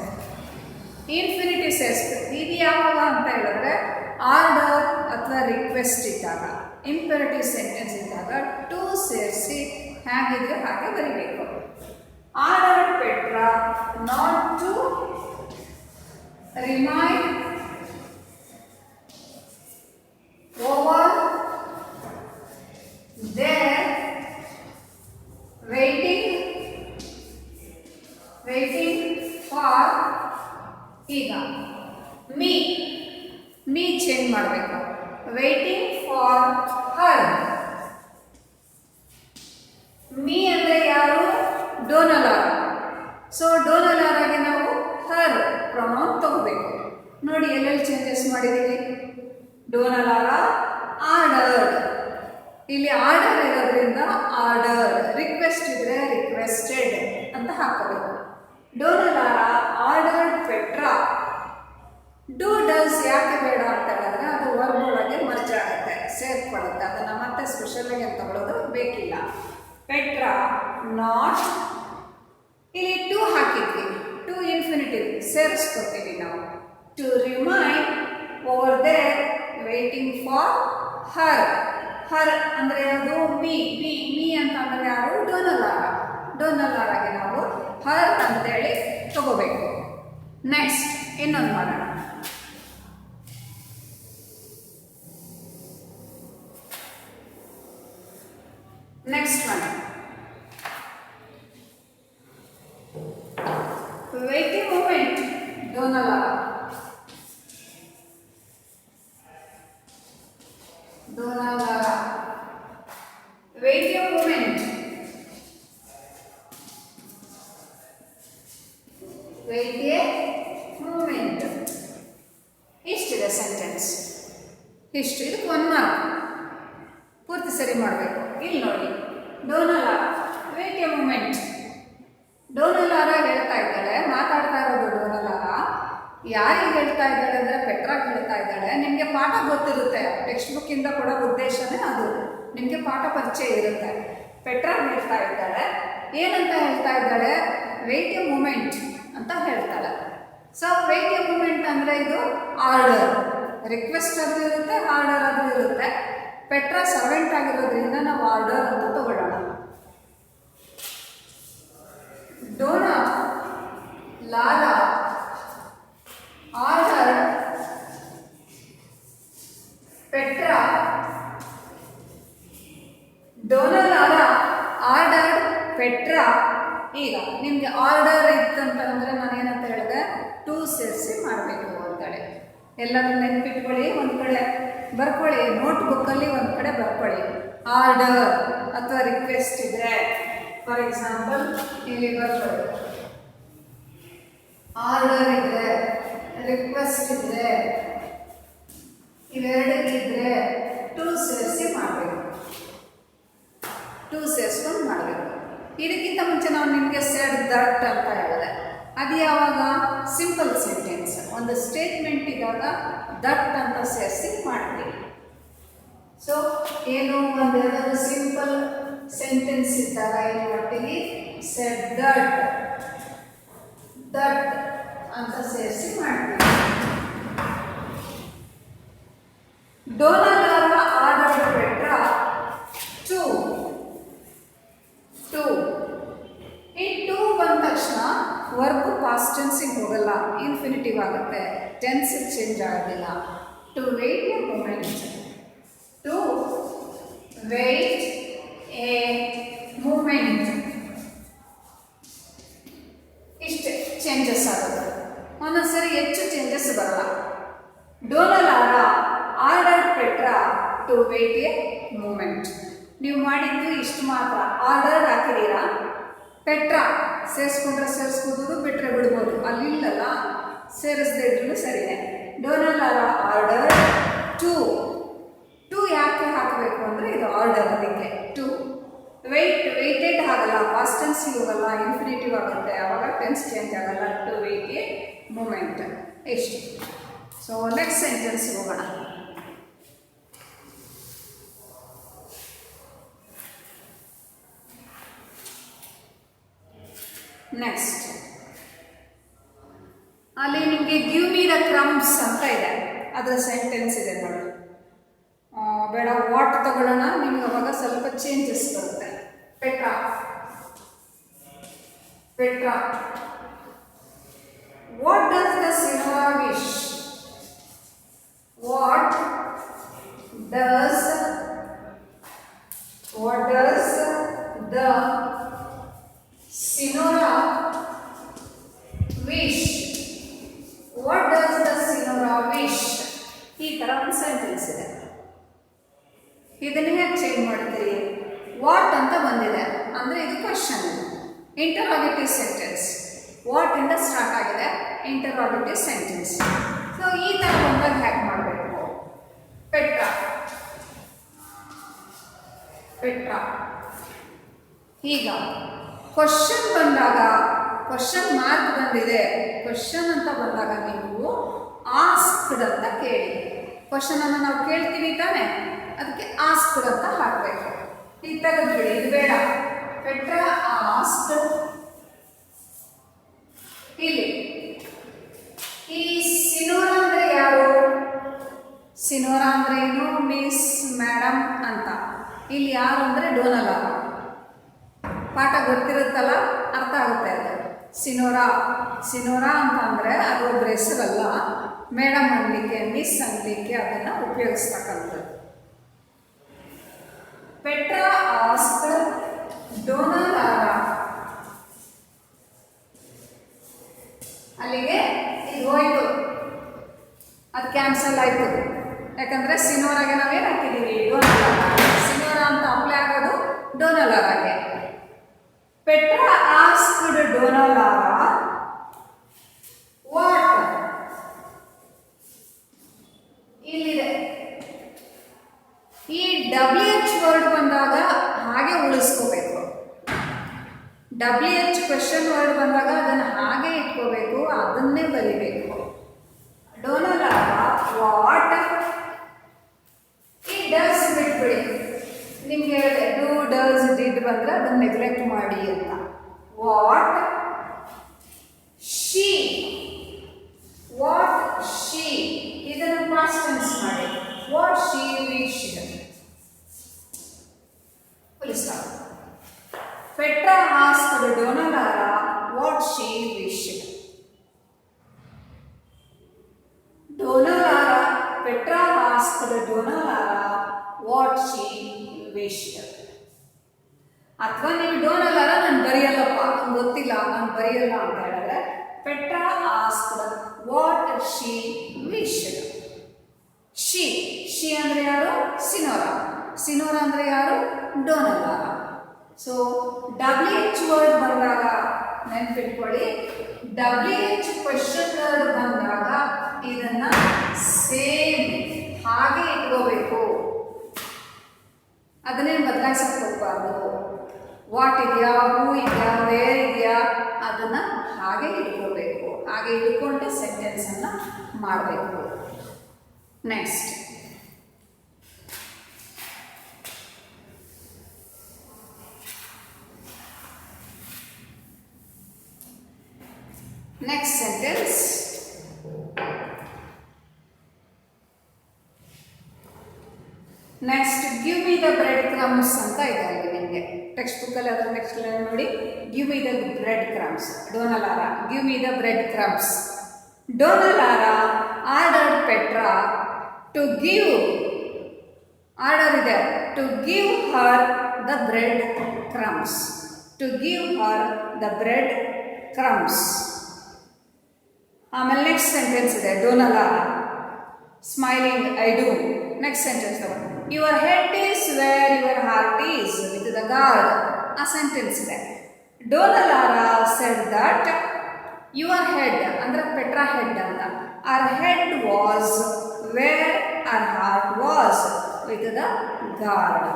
ಇನ್ಫಿನಿಟಿವ್ ಸೇರಿಸ್ಬೇಕು. ಇದು ಯಾವಾಗ ಅಂತ ಹೇಳಿದ್ರೆ ಆರ್ಡರ್ ಅಥವಾ ರಿಕ್ವೆಸ್ಟ್ ಇದ್ದಾಗ, ಇಂಪೆರೇಟಿವ್ ಸೆಂಟೆನ್ಸ್ ಇದ್ದಾಗ ಟು ಸೇರಿಸಿ ಹೇಗಿದ್ರೆ ಹಾಗೆ ಬರೀಬೇಕು. Order Petra not to remain over there waiting for. ಈಗ ಮೀ ಚೇಂಜ್ ಮಾಡಬೇಕು. Waiting for her. ಮೀ ಅಂದರೆ ಯಾರು? ಡೋನಾಲಾರಾ. ಸೊ ಡೋನಾಲಾರಾಗೆ ನಾವು ಹರ್ ಪ್ರೊನೌನ್ ತಗೋಬೇಕು. ನೋಡಿ ಎಲ್ಲೆಲ್ಲಿ ಚೇಂಜಸ್ ಮಾಡಿದ್ದೀವಿ. ಡೋನಾಲಾರಾ ಆರ್ಡರ್ಡ್, ಇಲ್ಲಿ ಆರ್ಡರ್ ಇರೋದ್ರಿಂದ ಆರ್ಡರ್, ರಿಕ್ವೆಸ್ಟ್ ಇದ್ರೆ ರಿಕ್ವೆಸ್ಟೆಡ್ ಅಂತ ಹಾಕಬೇಕು. ಡೋನಾಲಾರಾ ಆರ್ಡರ್ಡ್ ಪೆಟ್ರಾ. ಡೂ ಡಸ್ ಯಾಕೆ ಬೇಡ ಅಂತ ಹೇಳಿದ್ರೆ ಅದು ವರ್ಬ್ ಒಳಗೆ ಮರ್ಜ್ ಆಗುತ್ತೆ, ಸೇರ್ಕೊಳ್ಳುತ್ತೆ, ಅದನ್ನು ಮತ್ತೆ ಸ್ಪೆಷಲಾಗಿ ಅಂತ ತಗೊಳ್ಳೋದು ಬೇಕಿಲ್ಲ. ಪೆಟ್ರಾ ನಾಟ್, ಇಲ್ಲಿ ಟು ಹಾಕಿದ್ವಿ, ಟು ಇನ್ಫಿನಿಟಿವ್ ಸೇರಿಸ್ಕೊತೀವಿ ನಾವು. To remain over there waiting for her. Her ಅಂದರೆ ಅದು ಮೀ ಅಂತ ಅಂದರೆ ಯಾರು? ಡೋನಾಲಾರಾ. ಡೋನಾಲಾರಾಗೆ ನಾವು ಹರ್ ಅಂತೇಳಿ ತಗೋಬೇಕು. ನೆಕ್ಸ್ಟ್ ಇನ್ನೊಂದು ಮಾಡೋಣ. Next one, wait a moment, Donalara. Wait a moment. Wait a moment. ಇಷ್ಟಿದೆ ಸೆಂಟೆನ್ಸ್, ಇಷ್ಟು. ಇದಕ್ಕೆ 1 ಮಾರ್ಕ್. ಪೂರ್ತಿ ಸರಿ ಮಾಡಬೇಕು. ಇಲ್ಲಿ ನೋಡಿ, Dona Lara wait a moment. Dona Lara ಹೇಳ್ತಾ ಇದ್ದಾಳೆ, ಮಾತಾಡ್ತಾ ಇರೋದು ಡೋನಾಲಾರಾ. ಯಾರಿಗೆ ಹೇಳ್ತಾ ಇದ್ದಾಳೆ ಅಂದರೆ ಪೆಟ್ರಾಗೆ ಹೇಳ್ತಾ ಇದ್ದಾಳೆ. ನಿಮಗೆ ಪಾಠ ಗೊತ್ತಿರುತ್ತೆ, ಟೆಕ್ಸ್ಟ್ ಬುಕ್ಕಿಂದ ಕೊಡೋ ಉದ್ದೇಶನೇ ಅದು, ನಿಮಗೆ ಪಾಠ ಪರಿಚಯ ಇರುತ್ತೆ. ಪೆಟ್ರಾಗೆ ಹೇಳ್ತಾ ಇದ್ದಾಳೆ. ಏನಂತ ಹೇಳ್ತಾ ಇದ್ದಾಳೆ? ವೇಟ್ ಎ ಮೂಮೆಂಟ್ ಅಂತ ಹೇಳ್ತಾಳೆ. ಸೊ ವೇಟ್ ಎ ಮೂಮೆಂಟ್ ಅಂದರೆ ಇದು ಆರ್ಡರ್, ರಿಕ್ವೆಸ್ಟ್ ಆದರೂ ಇರುತ್ತೆ, ಆರ್ಡರ್ ಆದರೂ ಇರುತ್ತೆ. ಪೆಟ್ರಾ ಸರ್ವೆಂಟ್ ಆಗಿರೋದ್ರಿಂದ ನಾವು ಆರ್ಡರ್ ಅಂತ ತಗೊಳ್ಳೋಣ. Dona Lara order Petra. Dona Lara order Petra. ಈಗ ನಿಮಗೆ ಆರ್ಡರ್ ಇತ್ತಂತಂದರೆ ನಾನೇನಂತ ಹೇಳಿದೆ? ಟು ಸೇರಿಸಿ ಮಾಡಬೇಕು ಅಂತೇಳಿ. ಎಲ್ಲರೂ ನೆನಪಿಟ್ಕೊಳ್ಳಿ, ಒಂದು ಕಡೆ ಬರ್ಕೊಳ್ಳಿ, ನೋಟ್ಬುಕ್ಕಲ್ಲಿ ಒಂದು ಕಡೆ ಬರ್ಕೊಳ್ಳಿ. ಆರ್ಡರ್ ಅಥವಾ ರಿಕ್ವೆಸ್ಟ್ ಇದ್ರೆ, ಫಾರ್ ಎಕ್ಸಾಂಪಲ್ ಇಲ್ಲಿ ಬರ್ಕೊಳ್ಳಿ. ಆರ್ಡರ್ ಇದ್ರೆ, ರಿಕ್ವೆಸ್ಟ್ ಇದ್ರೆ, ಇವೆರಡು ಇದ್ದರೆ 2 ಸೇರಿಸಿ ಮಾಡಬೇಕು, 2 ಸೇರಿಸ್ಕೊಂಡು ಮಾಡಬೇಕು. ಇದಕ್ಕಿಂತ ಮುಂಚೆ ನಾವು ನಿಮಗೆ ಸೆಡ್ ದಟ್ ಅಂತ ಹೇಳಿದೆ. ಅದು ಯಾವಾಗ? ಸಿಂಪಲ್ ಸೆಂಟೆನ್ಸ್, ಒಂದು ಸ್ಟೇಟ್ಮೆಂಟ್ ಇದ್ದಾಗ ದಟ್ ಅಂತ ಸೇರಿಸಿ ಮಾಡ್ತೀವಿ. ಸೊ ಏನು ಒಂದೆರಡು ಸಿಂಪಲ್ ಸೆಂಟೆನ್ಸ್ ಇದ್ದಾಗ ಏನು ಮಾಡ್ತೀವಿ? ಸೆಡ್ ದಟ್ ದಟ್ ಅಂತ ಸೇರಿಸಿ ಮಾಡ್ತೀವಿ. ಡೋನಾಲಾರ ಆರ್ಡರ್ ಪೆಟ್ರಾ ಟು ಈ ಟು ಬಂದ ತಕ್ಷಣ ವರ್ಬ್ ಪಾಸ್ಟ್ ಟೆನ್ಸಿಗೆ ಹೋಗಲ್ಲ, ಇನ್ಫಿನಿಟಿವ್ ಆಗುತ್ತೆ, ಟೆನ್ಸ್ ಚೇಂಜ್ ಆಗೋದಿಲ್ಲ. To wait a moment, to wait a moment, ಇಷ್ಟೇ ಚೇಂಜಸ್ ಆಗುತ್ತೆ. ಒಂದೊಂದ್ಸರಿ ಹೆಚ್ಚು ಚೇಂಜಸ್ ಬರಲ್ಲ. Dona Lara order Petra to wait a moment. ನೀವು ಮಾಡಿದ್ದು ಇಷ್ಟು ಮಾತ್ರ, ಆರ್ಡರ್ ಹಾಕಿದ್ದೀರಾ, ಪೆಟ್ರಾ ಸೇರಿಸ್ಕೊಂಡ್ರೆ ಸೇರಿಸ್ಕೋಬೋದು, ಬಿಟ್ಟರೆ ಬಿಡ್ಬೋದು. ಅಲ್ಲಿಲ್ಲಲ್ಲ, ಸೇರಿಸದೇ ಇದ್ರೂ ಸರಿಯೇ. ಡೋನಾಲಾರ ಆರ್ಡರ್ ಟು ಯಾಕೆ ಹಾಕಬೇಕು ಅಂದರೆ ಇದು ಆರ್ಡರ್, ಅದಕ್ಕೆ ಟು. ವೆಯ್ಟೆಡ್ ಆಗಲ್ಲ, ಪಾಸ್ಟ್ ಟೆನ್ಸಿಗೆ ಹೋಗಲ್ಲ, ಇನ್ಫಿನಿಟಿವ್ ಆಗುತ್ತೆ, ಆವಾಗ ಟೆನ್ಸ್ ಚೇಂಜ್ ಆಗಲ್ಲ. ಟು ವೇಟ್ ಎ ಮೂಮೆಂಟ್ ಎಷ್ಟು. ಸೊ ನೆಕ್ಸ್ಟ್ ಸೆಂಟೆನ್ಸ್ ಹೋಗೋಣ. ನೆಕ್ಸ್ಟ್ ಅಲ್ಲಿ ನಿಮಗೆ ಗಿವ್ ಮೀ ದ ಕ್ರಮ್ಸ್ ಅಂತ ಇದೆ, ಅದರ ಸೆಂಟೆನ್ಸ್ ಇದೆ ನೋಡಿ. ಬೇಡ, ವಾಟ್ ತಗೊಳ್ಳೋಣ, ನಿಮ್ಗೆ ಅವಾಗ ಸ್ವಲ್ಪ ಚೇಂಜಸ್ ಬರುತ್ತೆ. Petra what does the senora wish? What does the senora wish? What does the senora wish? ಈ ಥರ ಒಂದು ಸೆಂಟೆನ್ಸ್ ಇದೆ. ಇದನ್ನ ಹೇಗೆ ಚೇಂಜ್ ಮಾಡ್ತೀರಿ? ವಾಟ್ ಅಂತ ಬಂದಿದೆ ಅಂದರೆ ಇದು ಕ್ವಶನ್, ಇಂಟರಾಗೇಟಿವ್ ಸೆಂಟೆನ್ಸ್. ವಾಟ್ ಇಂದ ಸ್ಟಾರ್ಟ್ ಆಗಿದೆ, ಇಂಟರಾಗೇಟಿವ್ ಸೆಂಟೆನ್ಸ್. ಸೊ ಈ ಥರ ಬಂದಾಗ ಹ್ಯಾಕ್ ಮಾಡಬೇಕು? ಪೆಟ್ರಾ ಈಗ ಕ್ವಶನ್ ಬಂದಾಗ, ಕ್ವಶನ್ ಮಾರ್ಕ್ ಬಂದಿದೆ, ಕ್ವಶನ್ ಅಂತ ಬಂದಾಗ ನೀವು ಆಸ್ಕ್ಡ್ ಅಂತ ಕೇಳಿ. ಕ್ವಶನ್ ಅನ್ನು ನಾವು ಕೇಳ್ತೀವಿ ತಾನೆ, ಅದಕ್ಕೆ ಆಸ್ಕ್ಡ್ ಅಂತ ಹಾಕಬೇಕು. ಈಗ ತೆಗೆದ್ಬಿಡಿ, ಇದು ಬೇಡ. Petra asked. ಇಲ್ಲಿ ಈ ಸಿನೋರಾ ಅಂದ್ರೆ ಯಾರು? ಸಿನೋರಾ ಅಂದ್ರೆ ಏನು? ಮಿಸ್, ಮೇಡಮ್ ಅಂತ. ಇಲ್ಲಿ ಯಾರು ಅಂದರೆ ಡೋನಾಲಾರ. ಪಾಠ ಗೊತ್ತಿರುತ್ತಲ್ಲ, ಅರ್ಥ ಆಗುತ್ತೆ ಅದು. ಸಿನೋರಾ ಅಂತ ಅಂದರೆ ಅದು ಒಬ್ಬರ ಹೆಸರಲ್ಲ, ಮೇಡಮ್ ಅನ್ನಲಿಕ್ಕೆ, ಮಿಸ್ ಅನ್ನಲಿಕ್ಕೆ ಅದನ್ನು ಉಪಯೋಗಿಸ್ತಕ್ಕಂಥದ್ದು. Petra asked ಡೋನಾಲಾರ. ಅಲ್ಲಿಗೆ ಇದು ಹೋಯ್ತು, ಅದು ಕ್ಯಾನ್ಸಲ್ ಆಯಿತು. ಯಾಕಂದರೆ ಸಿನೋರಾಗೆ ನಾವೇನು ಹಾಕಿದ್ದೀವಿ? ಡೋನಾಲಾರ. ಸಿನೋರಾ ಅಂತ ಅಪ್ಲೈ ಆಗೋದು ಡೋನಾಲಾರಾಗೆ. Petra asked Dona Lara what? ಇಲ್ಲಿದೆ. ಈ WH ವರ್ಡ್ ಬಂದಾಗ ಹಾಗೆ ಉಳಿಸ್ಕೋಬೇಕು. WH ಕ್ವೆಶನ್ ವರ್ಡ್ ಬಂದಾಗ ಅದನ್ನು ಹಾಗೆ ಇಟ್ಕೋಬೇಕು, ಅದನ್ನೇ ಬರಿಬೇಕು. ಡೋನಾಲಾರ ವಾಟ್? ಈ ಡಸ್ ಬಿಟ್ಬಿಡಿ. ನಿಮ್ಗೆ ಹೇಳಿದೆ ಡೂ, ಡಸ್, ಡಿಡ್ ಬಂದರೆ ಅದನ್ನು ನೆಗ್ಲೆಕ್ಟ್ ಮಾಡಿ ಅಂತ. ವಾಟ್ ಶಿ ಇದನ್ನು ಪಾಸ್ಟ್ ಟೆನ್ಸ್ ಮಾಡಿ. What she wished. Petra asked Dona Lara what she wished. Petra asked Dona Lara what she wished. ಅಥವಾ ನೀವು ಡೋನಾಲಾರ ನಾನು ಬರೆಯಲ್ಲಪ್ಪ, ನಂಗೆ ಗೊತ್ತಿಲ್ಲ, ನಾನು ಬರೆಯಲ್ಲ ಅಂತ ಹೇಳಿದ್ರೆ Petra asked what she wished. She ಅಂದರೆ ಯಾರು? ಸಿನೋರಾ ಅಂದರೆ ಯಾರು? ಡೋನಾಲಾರ. ಸೊ WH ವರ್ಡ್ ಬಂದಾಗ ನೆನ್ಪಿಟ್ಕೊಳ್ಳಿ, WH ಕ್ವೆಶನ್ ವರ್ಡ್ ಬಂದಾಗ ಇದನ್ನು ಸೇಮ್ ಹಾಗೆ ವಾಟ್ ಇದೆಯಾ, ಹೂ ಇದೆಯಾ, ವೇರ್ ಇದೆಯಾ ಅದನ್ನು ಹಾಗೆ ಇಟ್ಕೋಬೇಕು. ಹಾಗೆ ಇಟ್ಕೊಂಡು ಸೆಂಟೆನ್ಸನ್ನು ಮಾಡಬೇಕು. Next sentence. Next give me the bread crumbs ಅಂತ ಇದೆ ಅಲ್ಲಿ ನಿಮಗೆ ಟೆಕ್ಸ್ಟ್ ಬುಕ್ಕಲ್ಲಿ. ಅದರ ನೆಕ್ಸ್ಟ್ ಲೈನ್ ನೋಡಿ, give me the bread crumbs. Dona Lara give me the bread crumbs. Dona Lara ordered Petra to give, order ಇದೆ, to give her the bread crumbs. To give her the bread crumbs. ಆಮೇಲೆ next sentence ಇದೆ, Dona Lara smiling I do. Next sentence ತಗೊಂಡು, your head is wear your heart is with the guard. ಆ sentence ಇದೆ. Dona Lara said that your head ಅಂದರೆ Petra head ಅಂತ. Our head was where our heart was with the guard.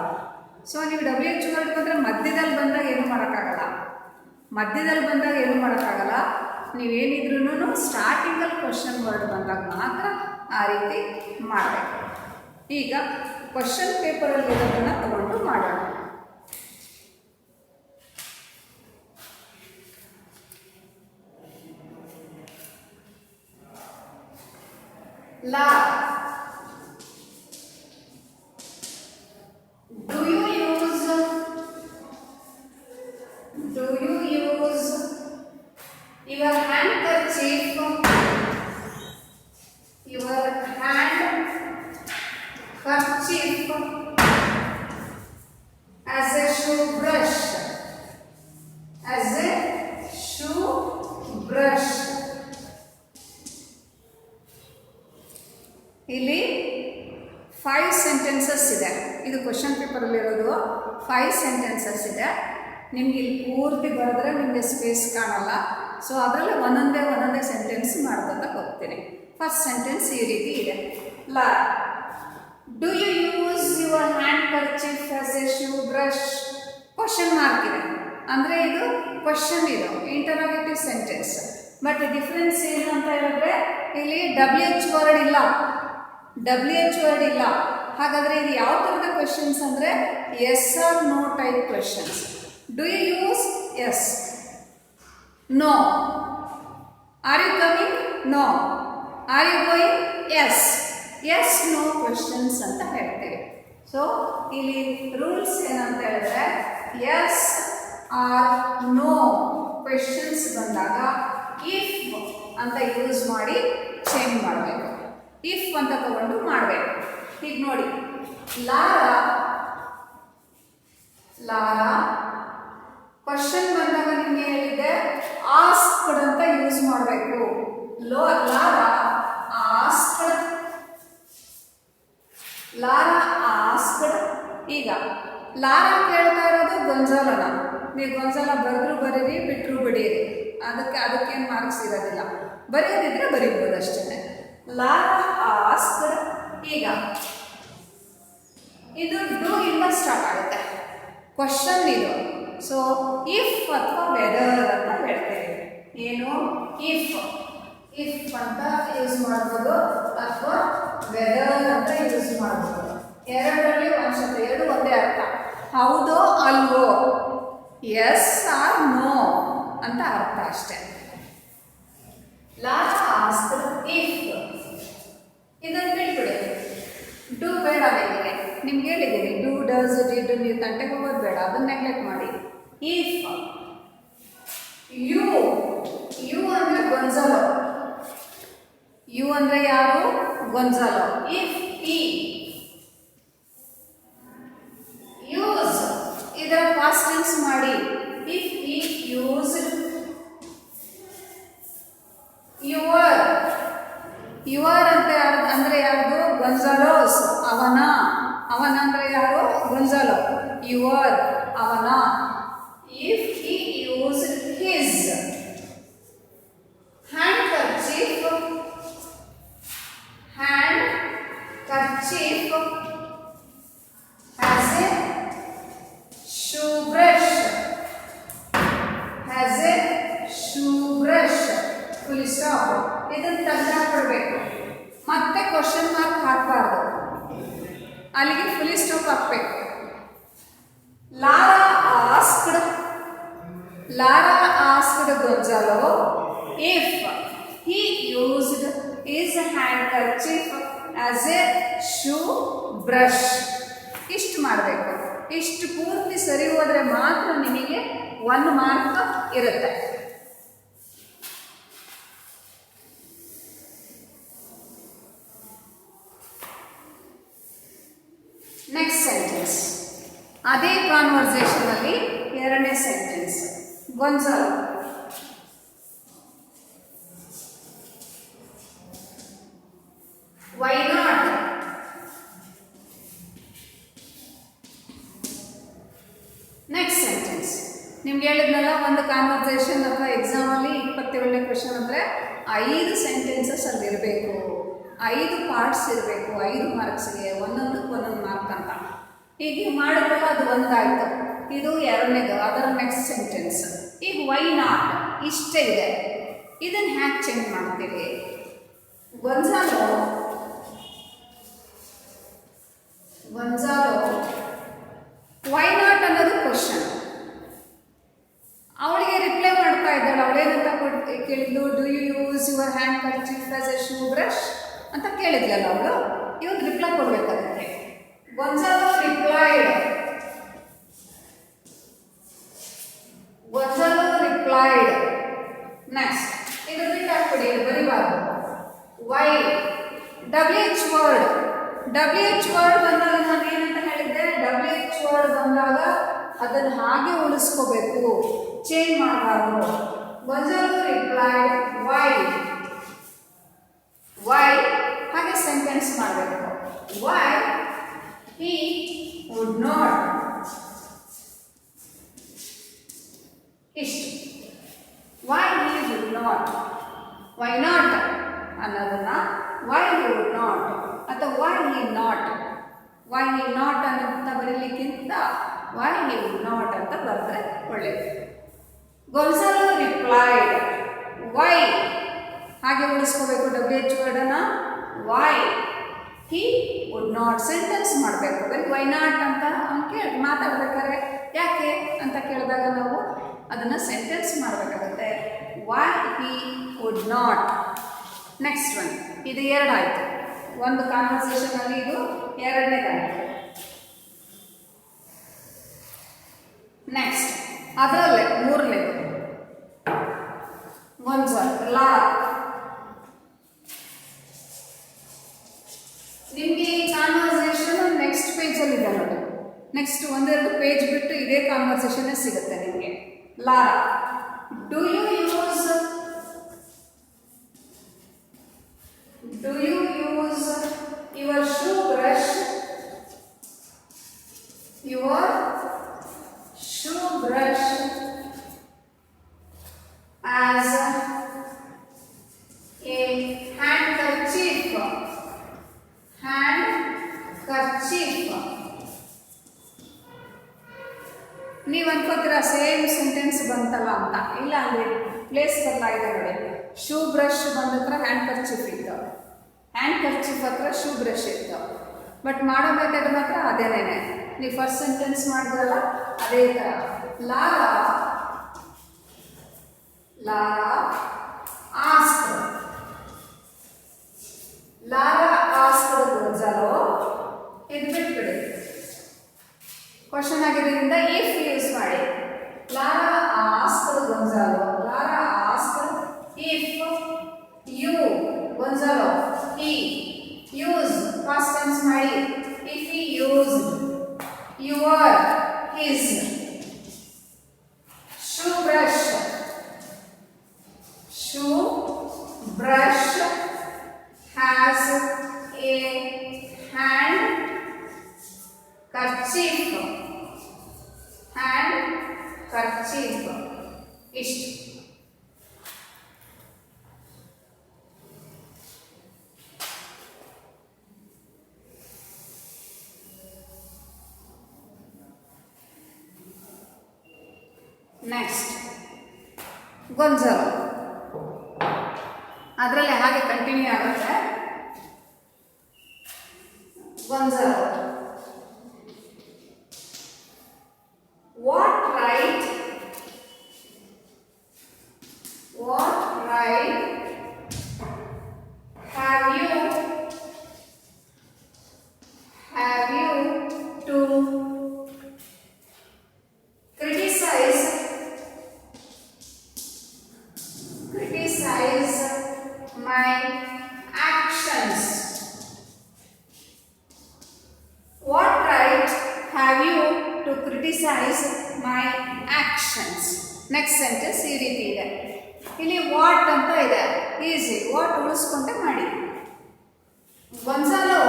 So ನೀವು WH word ಬಂದರೆ ಮಧ್ಯದಲ್ಲಿ ಬಂದಾಗ ಏನು ಮಾಡೋಕ್ಕಾಗಲ್ಲ. ಮಧ್ಯದಲ್ಲಿ ಬಂದಾಗ ಏನು ಮಾಡೋಕ್ಕಾಗಲ್ಲ. ನೀವೇನಿದ್ರೂ ಸ್ಟಾರ್ಟಿಂಗಲ್ಲಿ ಕ್ವಶನ್ ವರ್ಡ್ ಬಂದಾಗ ಮಾತ್ರ ಆ ರೀತಿ ಮಾಡಬೇಕು. ಈಗ ಕ್ವಶನ್ ಪೇಪರಲ್ಲಿ ಇರೋದನ್ನು ತಗೊಂಡು ಮಾಡೋಣ. ಲಾ do you use your handkerchief, as a shoe brush, ಇಲ್ಲಿ 5 ಸೆಂಟೆನ್ಸಸ್ ಇದೆ. ಇದು ಕ್ವಶನ್ ಪೇಪರಲ್ಲಿರೋದು 5 ಸೆಂಟೆನ್ಸಸ್ ಇದೆ. ನಿಮ್ಗೆ ಇಲ್ಲಿ ಪೂರ್ತಿ ಬರೆದ್ರೆ ನಿಮಗೆ ಸ್ಪೇಸ್ ಕಾಣಲ್ಲ. ಸೊ ಅದರಲ್ಲಿ ಒಂದೊಂದೇ ಸೆಂಟೆನ್ಸ್ ಮಾಡ್ಕೊತಾ ಹೋಗ್ತೀನಿ. ಫಸ್ಟ್ ಸೆಂಟೆನ್ಸ್ ಈ ರೀತಿ ಇದೆ. ಲಾ do you use your handkerchief as a shoe brush. Question mark ಇದೆ ಅಂದರೆ ಇದು ಕ್ವಶನ್, ಇದು ಇಂಟರೋಗೇಟಿವ್ ಸೆಂಟೆನ್ಸ್. ಬಟ್ ಡಿಫ್ರೆನ್ಸ್ ಏನು ಅಂತ ಹೇಳಿದ್ರೆ ಇಲ್ಲಿ WH ವರ್ಡ್ ಇಲ್ಲ. ಹಾಗಾದರೆ ಇದು ಯಾವ ಥರದ ಕ್ವೆಶನ್ಸ್ ಅಂದರೆ yes or no type questions. Do you use? Yes. No. Are you coming? No. Are you going? Yes. Yes no questions ಅಂತ ಹೇಳ್ತೀವಿ. ಸೊ ಇಲ್ಲಿ ರೂಲ್ಸ್ ಏನಂತ ಹೇಳಿದ್ರೆ ಎಸ್ ಆರ್ ನೋ ಕ್ವೆಶನ್ಸ್ ಬಂದಾಗ ಇಫ್ ಅಂತ ಯೂಸ್ ಮಾಡಿ ಚೇಂಜ್ ಮಾಡಬೇಕು. ಇಫ್ ಅಂತ ತಗೊಂಡು ಮಾಡಬೇಕು. ಈಗ ನೋಡಿ, ಲಾರಾ ಕ್ವಶನ್ ಬಂದಾಗ ನಿಮಗೆ ಹೇಳಿದೆ ಆಸ್ಕ್ಡ್ ಅಂತ ಯೂಸ್ ಮಾಡಬೇಕು. Lara asked. ಈಗ ಲಾರಾ ಕೇಳ್ತಾ ಇರೋದು ಗೊಂಜಾಲನ. ನೀವು ಗೊಂಜಾಲ ಬರೆದ್ರು ಬರೀರಿ, ಬಿಟ್ಟರು ಬಿಡೀರಿ, ಅದಕ್ಕೇನು ಮಾರ್ಕ್ಸ್ ಇರೋದಿಲ್ಲ. ಬರೆಯೋದಿದ್ರೆ ಬರೀಬೋದು ಅಷ್ಟೇ. Lara asked. ಈಗ ಇದು ಡೂ ಇಂದ ಸ್ಟಾರ್ಟ್ ಆಗುತ್ತೆ ಕ್ವಶನ್ ಇದು. ಸೊ ಇಫ್ ಅಥವಾ ವೆದರ್ ಅಂತ ಹೇಳ್ತೇವೆ. ಏನು? ಇಫ್ ಅಂತ ಯೂಸ್ ಮಾಡ್ಬೋದು ಅಥವಾ ವೆದರ್ ಅಂತ ಯೂಸ್ ಮಾಡ್ಬೋದು. ಎರಡರಲ್ಲಿ ಒಂದು ಶಬ್ದ, ಎರಡು ಒಂದೇ ಅರ್ಥ. ಹೌದೋ ಅಲ್ವೋ, ಎಸ್ ಆರ್ ನೋ ಅಂತ ಅರ್ಥ ಅಷ್ಟೇ. Lara asked if. ಇದನ್ನು ಬಿಟ್ಬಿಡಿ, ಡೂ ಬೇಡ. ನಿಮ್ಗೆ ಹೇಳಿದ್ದೀನಿ ಡೂ ಡಸ್ ಡಿಡ್ ನೀವು ತಂಟೆಗೆ ಹೋಗೋದು ಬೇಡ, ಅದನ್ನ ನೆಗ್ಲೆಕ್ಟ್ ಮಾಡಿ. ಇಫ್ ಯು ಅಂದರೆ ಗೊಂಜಾಲೋ. ಯು ಅಂದರೆ ಯಾರು? ಗೊಂಜಾಲೋ. ಇಫ್ ಈ ಯೂಸ್, ಇದರ ಪಾಸ್ಟ್ ಟೆನ್ಸ್ ಮಾಡಿ. ಇಫ್ ಈ ಯೂಸ್ ಯುವರ್ ಅಂತ ಅಂದರೆ ಯಾರ್ದು? ಗೊಂಜಾಲೋಸ್. ಅವನ ಅಂದರೆ ಯಾರು? ಗೊಂಜಾಲೋ. ಯುವರ್ ಅವನ. If he used his handkerchief as a shoe brush. ಅಲ್ಲಿಗೆ ಫುಲಿ ಸ್ಟಾಪ್ ಹಾಕ್ಬೇಕು. Lara asked Gonzalo if he used his handkerchief as a shoe brush. ಇಷ್ಟು ಮಾಡಬೇಕು. ಇಷ್ಟು ಪೂರ್ತಿ ಸರಿ ಹೋದರೆ ಮಾತ್ರ ನಿಮಗೆ 1 ಮಾರ್ಕ್ ಇರುತ್ತೆ. ನೆಕ್ಸ್ಟ್ ಸೆಂಟೆನ್ಸ್, ಅದೇ ಕಾನ್ವರ್ಸೇಷನ್ ಅಲ್ಲಿ ಎರಡನೇ sentence. Gonzalo why not? Next sentence ನಿಮ್ಗೆ ಹೇಳಿದ್ನಲ್ಲ, ಒಂದು ಕಾನ್ವರ್ಸೇಷನ್ ಅಥವಾ ಎಕ್ಸಾಮಲ್ಲಿ 27ನೇ ಕ್ವೆಶನ್ ಅಂದರೆ 5 ಸೆಂಟೆನ್ಸಸ್ ಅಲ್ಲಿ ಇರಬೇಕು, 5 ಪಾರ್ಟ್ಸ್ ಇರಬೇಕು, 5 ಮಾರ್ಕ್ಸ್ಗೆ ಒಂದೊಂದಕ್ಕೆ ಒಂದೊಂದು ಮಾರ್ಕ್ ಅಂತ. ಹೀಗೆ ಮಾಡಿದ್ರಲ್ಲ, ಅದು ಒಂದಾಯಿತು. ಇದು ಎರಡನೇದು, ಅದರ ನೆಕ್ಸ್ಟ್ ಸೆಂಟೆನ್ಸ್. ಈಗ ವೈ ನಾಟ್ ಇಷ್ಟೇ ಇದೆ, ಇದನ್ನು ಹ್ಯಾಕ್ ಚೇಂಜ್ ಮಾಡ್ತೀವಿ? ಗೊಂಜಾಲೋ ವೈ ನಾಟ್ ಅನ್ನೋದು ಕ್ವಶನ್. ಅವಳಿಗೆ ರಿಪ್ಲೈ ಮಾಡ್ತಾ ಇದ್ದಾಳೆ. ಅವಳೇನಂತ ಕೇಳಿದ್ಲು, do you use your handkerchief as a shoe brush ಅಂತ ಕೇಳಿದ್ಲಲ್ಲ ಅವಳು. ಇವಾಗ ರಿಪ್ಲೈ ಕೊಡ್ಬೇಕಾಗುತ್ತೆ. ಗೊಂಜಾಲೋ ರಿಪ್ಲೈಡ್ ನೆಕ್ಸ್ಟ್ ಇದು ಬಿಟ್ಟು ಹಾಕ್ಬಿಡಿ, ಇದು ಬರಿಬಾರ್ದು. ವೈ WH ವರ್ಡ್ ಬಂದಾಗ ನಾನು ಏನಂತ ಹೇಳಿದ್ದೆ, WH ವರ್ಡ್ ಬಂದಾಗ ಅದನ್ನು ಹಾಗೆ ಉಳಿಸ್ಕೋಬೇಕು, ಚೇಂಜ್ ಮಾಡಬಾರ್ದು. ಗೊಂಜಾಲೋ ರಿಪ್ಲೈಡ್ ವೈ ಹಾಗೆ ಸೆಂಟೆನ್ಸ್ ಮಾಡಬೇಕು. Why he would not. ಇಷ್ಟು why he would not, why not ಅನ್ನೋದನ್ನ why he would not ಅಥವಾ why he not ಅಂತ ಬರೀಲಿಕ್ಕಿಂತ why he would not ಅಂತ ಬರೆದ್ರೆ ಒಳ್ಳೆಯದು. ಗೊಂಜಾಲೋ ರಿಪ್ಲೈಡ್ why ಹಾಗೆ ಉಳಿಸ್ಕೋಬೇಕು WH ವರ್ಡನ್ನು. why he would not sentence ಮಾಡಬೇಕು. ಬರೀ ವೈ ನಾಟ್ ಅಂತ ಅವ್ನು ಮಾತಾಡ್ಬೇಕಾದ್ರೆ ಯಾಕೆ ಅಂತ ಕೇಳಿದಾಗ ನಾವು ಅದನ್ನು ಸೆಂಟೆನ್ಸ್ ಮಾಡಬೇಕಾಗುತ್ತೆ. Why he would not. Next one, ಇದು 2 ಆಯಿತು. ಒಂದು ಕಾನ್ವರ್ಸೇಷನಲ್ಲಿ ಇದು ಎರಡನೇದಾಯಿತು. ನೆಕ್ಸ್ಟ್ ಅದರಲ್ಲೇ 3ನೇದು ಗೊಂಜಾಲೋ ನಿಮಗೆ ಈ ಕಾನ್ವರ್ಸೇಷನ್ ನೆಕ್ಸ್ಟ್ ಪೇಜಲ್ಲಿ ಇದೆ ನೋಡಿ. ನೆಕ್ಸ್ಟ್ 1-2 ಪೇಜ್ ಬಿಟ್ಟು ಇದೇ ಕಾನ್ವರ್ಸೇಷನ್ನೇ ಸಿಗುತ್ತೆ ನಿಮಗೆ. Laura, do you use your shoe brush as a handkerchief. ನೀವು ಅನ್ಕೋತೀರಾ ಸೇಮ್ ಸೆಂಟೆನ್ಸ್ ಬಂತಲ್ಲ ಅಂತ. ಇಲ್ಲ, ಅಲ್ಲಿ ಪ್ಲೇಸ್ ಬದಲಾಗಿದೆ ನೋಡಿ. ಶೂ ಬ್ರಷ್ ಬಂದ ಹತ್ರ ಹ್ಯಾಂಡ್ ಕರ್ಚೀಫ್ ಇತ್ತು, ಹ್ಯಾಂಡ್ ಕರ್ಚೀಫ್ ಹತ್ರ ಶೂ ಬ್ರಷ್ ಇತ್ತು. ಬಟ್ ಮಾಡೋ ಮೆಥಡ್ ಮಾತ್ರ ಅದೇನೇ. ನೀವು ಫಸ್ಟ್ ಸೆಂಟೆನ್ಸ್ ಮಾಡಿದ್ರಲ್ಲ ಅದೇ ಥರ. Laura asked Gonzalo. ಇದು ಬಿಟ್ಬಿಡಿ, ಕ್ವಶನ್ ಆಗಿದ್ದರಿಂದ ಇಫ್ ಯೂಸ್ ಮಾಡಿ. Laura asked Gonzalo, Laura asked if you Gonzalo he use past tense ಮಾಡಿ. if he used your his shoe brush has a hand kerchief ಇಷ್ಟು. Next Gonzalo, ಅದರಲ್ಲಿ ಹಾಗೆ continue ಆಗುತ್ತೆ. Gonzalo have you to criticize my actions? What right have you to criticize my actions? Next sentence ಈ ರೀತಿ ಇದೆ. ಇಲ್ಲಿ what ಅಂತ ಇದೆ, ಈಸಿ. ವಾಟ್ ಉಳಿಸ್ಕೊಂಡೆ ಮಾಡಿ. ಗೊಂಜಾಲೋ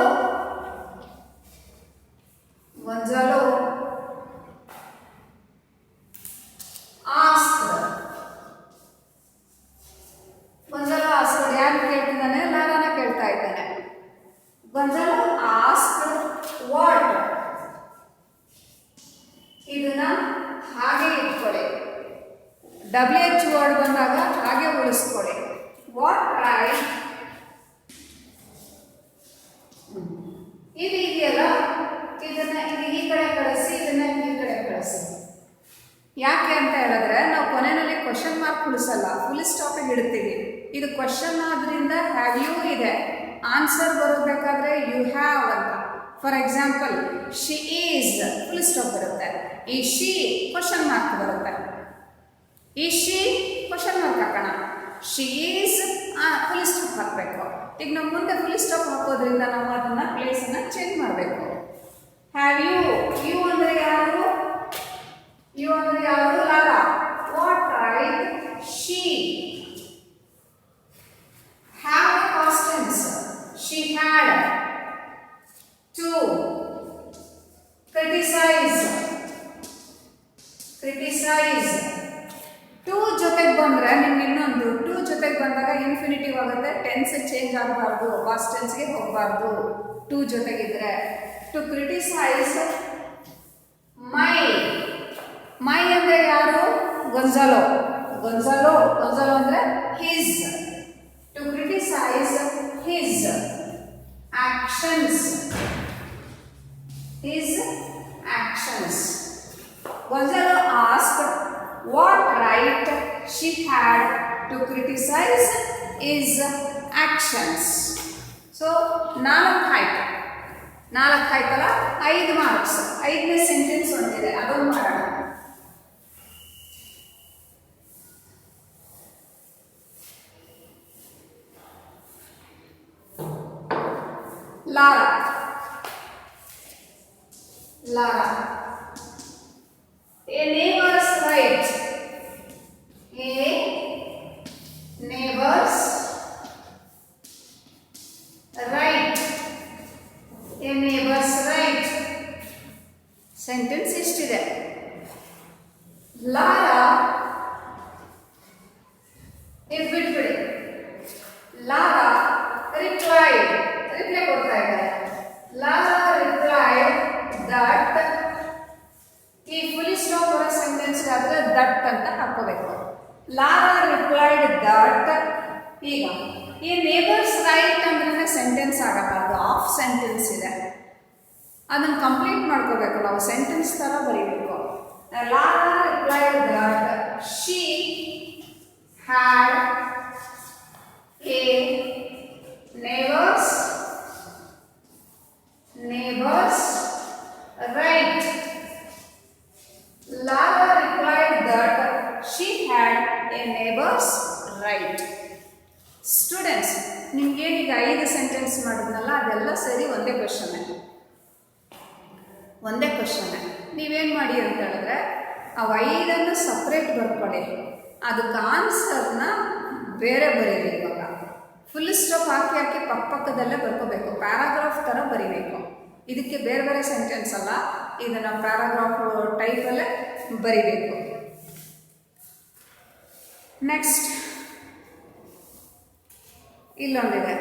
ಆಸ್ಕ್ಡ್ ಯಾರು ಕೇಳ್ತಿದ್ದಾನೆ? ಲಾರಾನ ಕೇಳ್ತಾ ಇದ್ದಾನೆ. Gonzalo asked what. ಇದನ್ನ ಹಾಗೆ ಇಟ್ಕೊಳ್ಳಿ. WH ವರ್ಡ್ ಬಂದಾಗ ಹಾಗೆ ಉಳಿಸ್ಕೊಳ್ಳಿ. ವಾಟ್ ರೈಟ್ ಇದು ಇದೆಯಲ್ಲ, ಇದನ್ನ ಈ ಕಡೆ ಕಳಿಸಿ, ಇದನ್ನ ಈ ಕಡೆ ಕಳಿಸಿ. ಯಾಕೆ ಅಂತ ಹೇಳಿದ್ರೆ ನಾವು ಕೊನೆಯಲ್ಲಿ ಕ್ವಶನ್ ಮಾರ್ಕ್ ಉಳಿಸಲ್ಲ, ಫುಲ್ ಸ್ಟಾಪಿಗೆ ಇಡ್ತೀವಿ. ಇದು ಕ್ವಶನ್ ಆದ್ರಿಂದ ಹ್ಯಾವ್ ಯು ಇದೆ. ಆನ್ಸರ್ ಬರಬೇಕಾದ್ರೆ ಯು ಹ್ಯಾವ್ ಅಂತ. For example she is full stop ಬರುತ್ತೆ. ಈ ಶಿ ಕ್ವಶನ್ ಮಾರ್ಕ್ ಬರುತ್ತೆ. ಈ ಶಿ ಕ್ವಶನ್ ಮಾರ್ಕ್ ಹಾಕೋಣ. ಶಿ ಈಸ್ ಫುಲ್ ಸ್ಟಾಪ್ ಹಾಕಬೇಕು. ಈಗ ನಾವು ಮುಂದೆ ಫುಲ್ ಸ್ಟಾಪ್ ಹಾಕೋದ್ರಿಂದ ನಾವು ಅದನ್ನ ಪ್ಲೇಸನ್ನು ಚೇಂಜ್ ಮಾಡಬೇಕು. ಹ್ಯಾವ್ ಯು, ಯು ಅಂದರೆ ಯಾರು? ಯು ಅಂದರೆ ಯಾರು? Lara. What right she. Have past tense. She had. To criticise. To ಜೊತೆಗೆ ಬಂದರೆ ನಿಮ್ಗೆ ಇನ್ನೊಂದು, ಟು ಜೊತೆಗೆ ಬಂದಾಗ ಇನ್ಫಿನಿಟಿವ್ ಆಗುತ್ತೆ. ಟೆನ್ಸ್ ಚೇಂಜ್ ಆಗಬಾರ್ದು, ಪಾಸ್ಟ್ ಟೆನ್ಸ್ಗೆ ಹೋಗಬಾರ್ದು ಟು ಜೊತೆಗಿದ್ರೆ. ಟು ಕ್ರಿಟಿಸೈಸ್ ಮೈ ಅಂದರೆ ಯಾರು? ಗೊಂಜಾಲೋ ಅಂದರೆ his. To criticise his actions. Gonzalo asked what right she had to criticize his actions. So, 4 ಆಯ್ತಲ್ಲ, 5 ಮಾರ್ಕ್ಸ್. 5ನೇ ಸೆಂಟೆನ್ಸ್ ಒಂದಿದೆ, ಅದನ್ನು ಮಾಡೋಣ. Lara. A neighbor's right. Sentence ಇಷ್ಟಿದೆ. ಲಾರಾ ಇದು ಬಿಟ್ಬಿಡಿ. ಲಾರಾ ರಿಪ್ಲೈ ಕೊಡ್ತಾ ಇದ್ದಾರೆ. Lara replied that. ಈ ಫುಲ್ ಸ್ಟಾಪ್ ಬರೋ ಸೆಂಟೆನ್ಸ್ ಆದ್ರೆ ದಟ್ ಅಂತ ಹಾಕೋಬೇಕು. Lara replied that. ಈಗ ಈ ನೇಬರ್ಸ್ ರೈಟ್ ಅಂದ್ರೆ ಸೆಂಟೆನ್ಸ್ ಆಗಲ್ಲ, ಅದು ಆಫ್ ಸೆಂಟೆನ್ಸ್ ಇದೆ. ಅದನ್ನು ಕಂಪ್ಲೀಟ್ ಮಾಡ್ಕೋಬೇಕು, ನಾವು ಸೆಂಟೆನ್ಸ್ ಥರ ಬರೀಬೇಕು. Lara replied that she had a neighbour's right. Lara replied that she had a neighbor's right. Students, ನಿಮ್ಗೇನೀಗ 5 ಸೆಂಟೆನ್ಸ್ ಮಾಡಿದ್ನಲ್ಲ ಅದೆಲ್ಲ ಸರಿ, ಒಂದೇ ಕ್ವಶನ್. ನೀವೇನು ಮಾಡಿ ಅಂತ ಹೇಳಿದ್ರೆ ಅವು 5 ಸಪ್ರೇಟ್ ಬರ್ಕೊಳ್ಳಿ, ಅದಕ್ಕೆ ಆನ್ಸರ್ನ ಬೇರೆ ಬರೀರಿ. ಇವಾಗ ಫುಲ್ ಸ್ಟಾಪ್ ಹಾಕಿ ಪಕ್ಕದಲ್ಲೇ ಬರ್ಕೋಬೇಕು, ಪ್ಯಾರಾಗ್ರಾಫ್ ಥರ ಬರೀಬೇಕು. ಇದಕ್ಕೆ ಬೇರೆ ಸೆಂಟೆನ್ಸ್ ಅಲ್ಲ, ಇದನ್ನು ಪ್ಯಾರಾಗ್ರಾಫ್ ಟೈಪಲ್ಲೇ ಬರೀಬೇಕು. ನೆಕ್ಸ್ಟ್ ಇಲ್ಲೊಂದಿದೆ,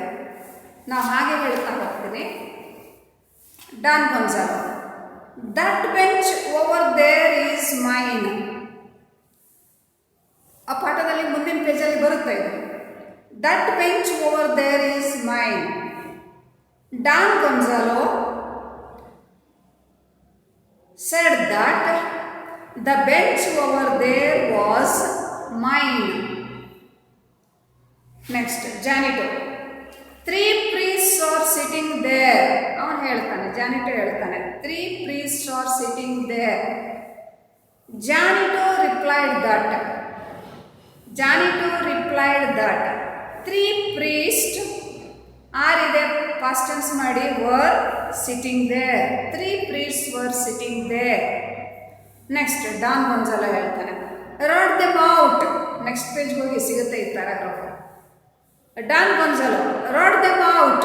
ನಾವು ಹಾಗೆ ಹೇಳ್ತಾ ಹೋಗ್ತೀನಿ. Don Gonzalo, that bench over there is mine. ಆ ಪಾಠದಲ್ಲಿ ಮುಂದಿನ ಪೇಜಲ್ಲಿ ಬರುತ್ತೆ ಇದು. That bench over there is mine. Don Gonzalo said that the bench over there was mine. Next, janitor. 3 priests are sitting there. ಅವನು ಹೇಳ್ತಾನೆ, ಜಾನಿಟೋ ಹೇಳ್ತಾನೆ 3 priests are sitting there. Janito replied that 3 priests are ಇದೆ past tense ಮಾಡಿ were sitting there. 3 priests were sitting there. Next Don Gonzalo ಹೇಳ್ತಾನೆ wrote them out. Next ಪೇಜ್ಗೆ ಹೋಗಿ ಸಿಗುತ್ತೆ ಈ paragraph. Don Gonzalo wrote them out.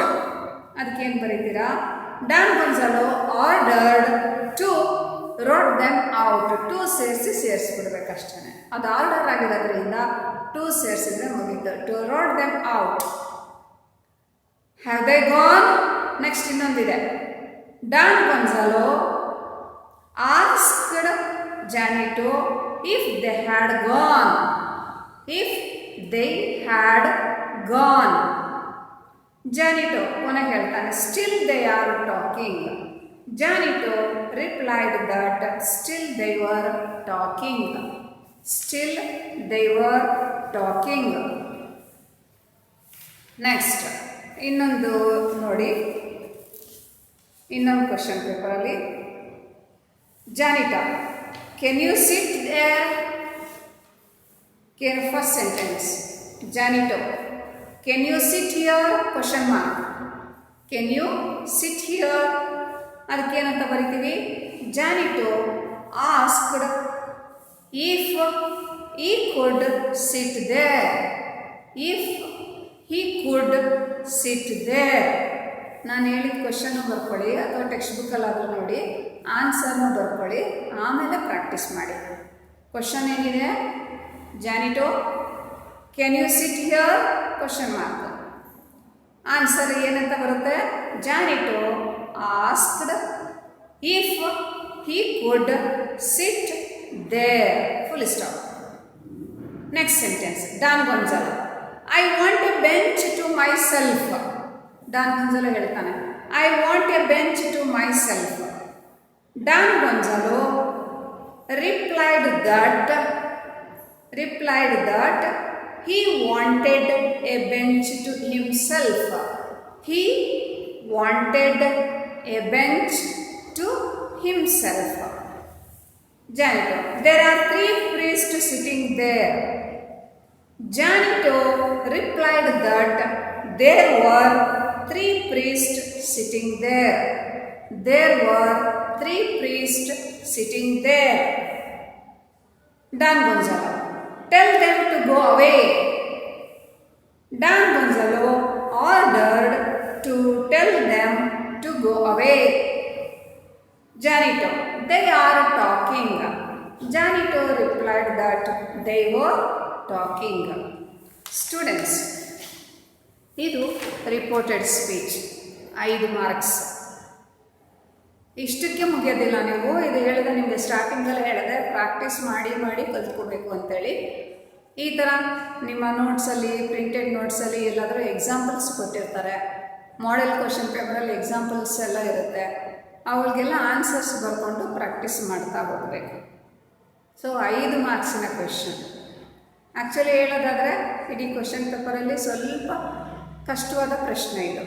ಅದಕ್ಕೆ ಏನು ಬರೀತೀರಾ? Don Gonzalo ordered to wrote them out. To ಸೇರಿಸ್ಬಿಡ್ಬೇಕಷ್ಟೇ. ಅದು ಆರ್ಡರ್ ಆಗಿರೋದ್ರಿಂದ ಟು ಸೇರಿಸಿದ್ರೆ ಮುಗೀತು. To wrote them out. Have they gone? Next ಇನ್ನೊಂದಿದೆ. Don Gonzalo asked Janito if they had gone. Janito ಕೊನೆಗೆ ಹೇಳ್ತಾನೆ still they are talking. Janito replied that still they were talking. Next ಇನ್ನೊಂದು ನೋಡಿ, ಇನ್ನೊಂದು question ಪೇಪರಲ್ಲಿ Janita, can you sit there? First sentence. Janito, can you sit here? Question mark. Can you sit here? ಅದಕ್ಕೆ ಏನಂತ ಬರಿತೀವಿ? Janito asked if he could sit there. ನಾನು ಹೇಳಿದ question ಬರ್ಕೊಳ್ಳಿ ಅಥವಾ ಟೆಕ್ಸ್ಟ್ ಬುಕ್ಕಲ್ಲಾದರೂ ನೋಡಿ, ಆನ್ಸರ್ನ ಬರ್ಕೊಳ್ಳಿ, ಆಮೇಲೆ ಪ್ರಾಕ್ಟೀಸ್ ಮಾಡಿ. ಕ್ವಶನ್ ಏನಿದೆ? Janito can you sit here? Question mark. Answer ಏನಂತ ಬರುತ್ತೆ? Janito asked if he could sit there. Full stop. Next sentence. Don Gonzalo I want a bench to myself. Don Gonzalo ಹೇಳ್ತಾನೆ I want a bench to myself. Don Gonzalo replied that he wanted a bench to himself. Janito, there are 3 priests sitting there. Janito replied that there were 3 priests sitting there. Don Gonzalo, tell them to go away. Don Gonzalo ordered to tell them to go away. Janito, they are talking. Janito replied that they were talking. Students, ಇದು reported speech 5 marks. ಇಷ್ಟಕ್ಕೆ ಮುಗಿಯೋದಿಲ್ಲ. ನೀವು ಇದು ಹೇಳಿದೆ, ನಿಮಗೆ ಸ್ಟಾರ್ಟಿಂಗಲ್ಲಿ ಹೇಳಿದೆ practice ಮಾಡಿ ಕಲ್ತ್ಕೋಬೇಕು ಅಂತೇಳಿ. ಈ ಥರ ನಿಮ್ಮ ನೋಟ್ಸಲ್ಲಿ, ಪ್ರಿಂಟೆಡ್ ನೋಟ್ಸಲ್ಲಿ ಎಲ್ಲಾದರೂ ಎಕ್ಸಾಂಪಲ್ಸ್ ಕೊಟ್ಟಿರ್ತಾರೆ. ಮಾಡೆಲ್ ಕ್ವಶನ್ ಪೇಪರಲ್ಲಿ ಎಕ್ಸಾಂಪಲ್ಸ್ ಎಲ್ಲ ಇರುತ್ತೆ. ಅವಳಿಗೆಲ್ಲ ಆನ್ಸರ್ಸ್ ಬರ್ಕೊಂಡು ಪ್ರಾಕ್ಟೀಸ್ ಮಾಡ್ತಾ ಹೋಗಬೇಕು. So 5 ಮಾರ್ಕ್ಸಿನ question. ಆ್ಯಕ್ಚುಲಿ ಹೇಳೋದಾದರೆ ಇಡೀ ಕ್ವಶನ್ ಪೇಪರಲ್ಲಿ ಸ್ವಲ್ಪ ಕಷ್ಟವಾದ ಪ್ರಶ್ನೆ ಇದು.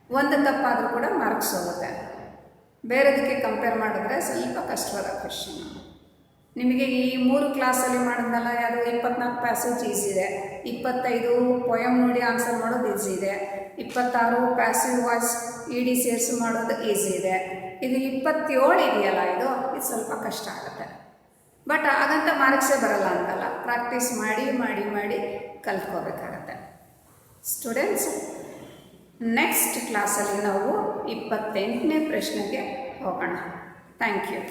ಒಂದು ತಪ್ಪಾದರೂ ಕೂಡ ಮಾರ್ಕ್ಸ್ ಹೋಗುತ್ತೆ. ಬೇರೆದಕ್ಕೆ ಕಂಪೇರ್ ಮಾಡಿದ್ರೆ ಸ್ವಲ್ಪ ಕಷ್ಟವಾದ ಕ್ವೆಶನ್. ನಿಮಗೆ ಈ 3 ಕ್ಲಾಸಲ್ಲಿ ಮಾಡೋದಲ್ಲ, ಯಾವುದು 24 ಪ್ಯಾಸೇಜ್ ಈಸಿ ಇದೆ, 25 ಪೊಯಮ್ ನೋಡಿ ಆನ್ಸರ್ ಮಾಡೋದು ಈಸಿ ಇದೆ, 26 ಪ್ಯಾಸಿವ್ ವಾಯ್ಸ್ ಇಡಿ ಸೇರಿಸಿ ಮಾಡೋದು ಈಸಿ ಇದೆ. ಇದು 27 ಇದೆಯಲ್ಲ, ಇದು ಸ್ವಲ್ಪ ಕಷ್ಟ ಆಗುತ್ತೆ. ಬಟ್ ಹಾಗಂತ ಮಾರ್ಕ್ಸೇ ಬರಲ್ಲ ಅಂತಲ್ಲ, ಪ್ರಾಕ್ಟೀಸ್ ಮಾಡಿ ಕಲ್ತ್ಕೋಬೇಕಾಗತ್ತೆ. ಸ್ಟೂಡೆಂಟ್ಸ್, ನೆಕ್ಸ್ಟ್ ಕ್ಲಾಸಲ್ಲಿ ನಾವು 28ನೇ ಪ್ರಶ್ನೆಗೆ ಹೋಗೋಣ. Thank you.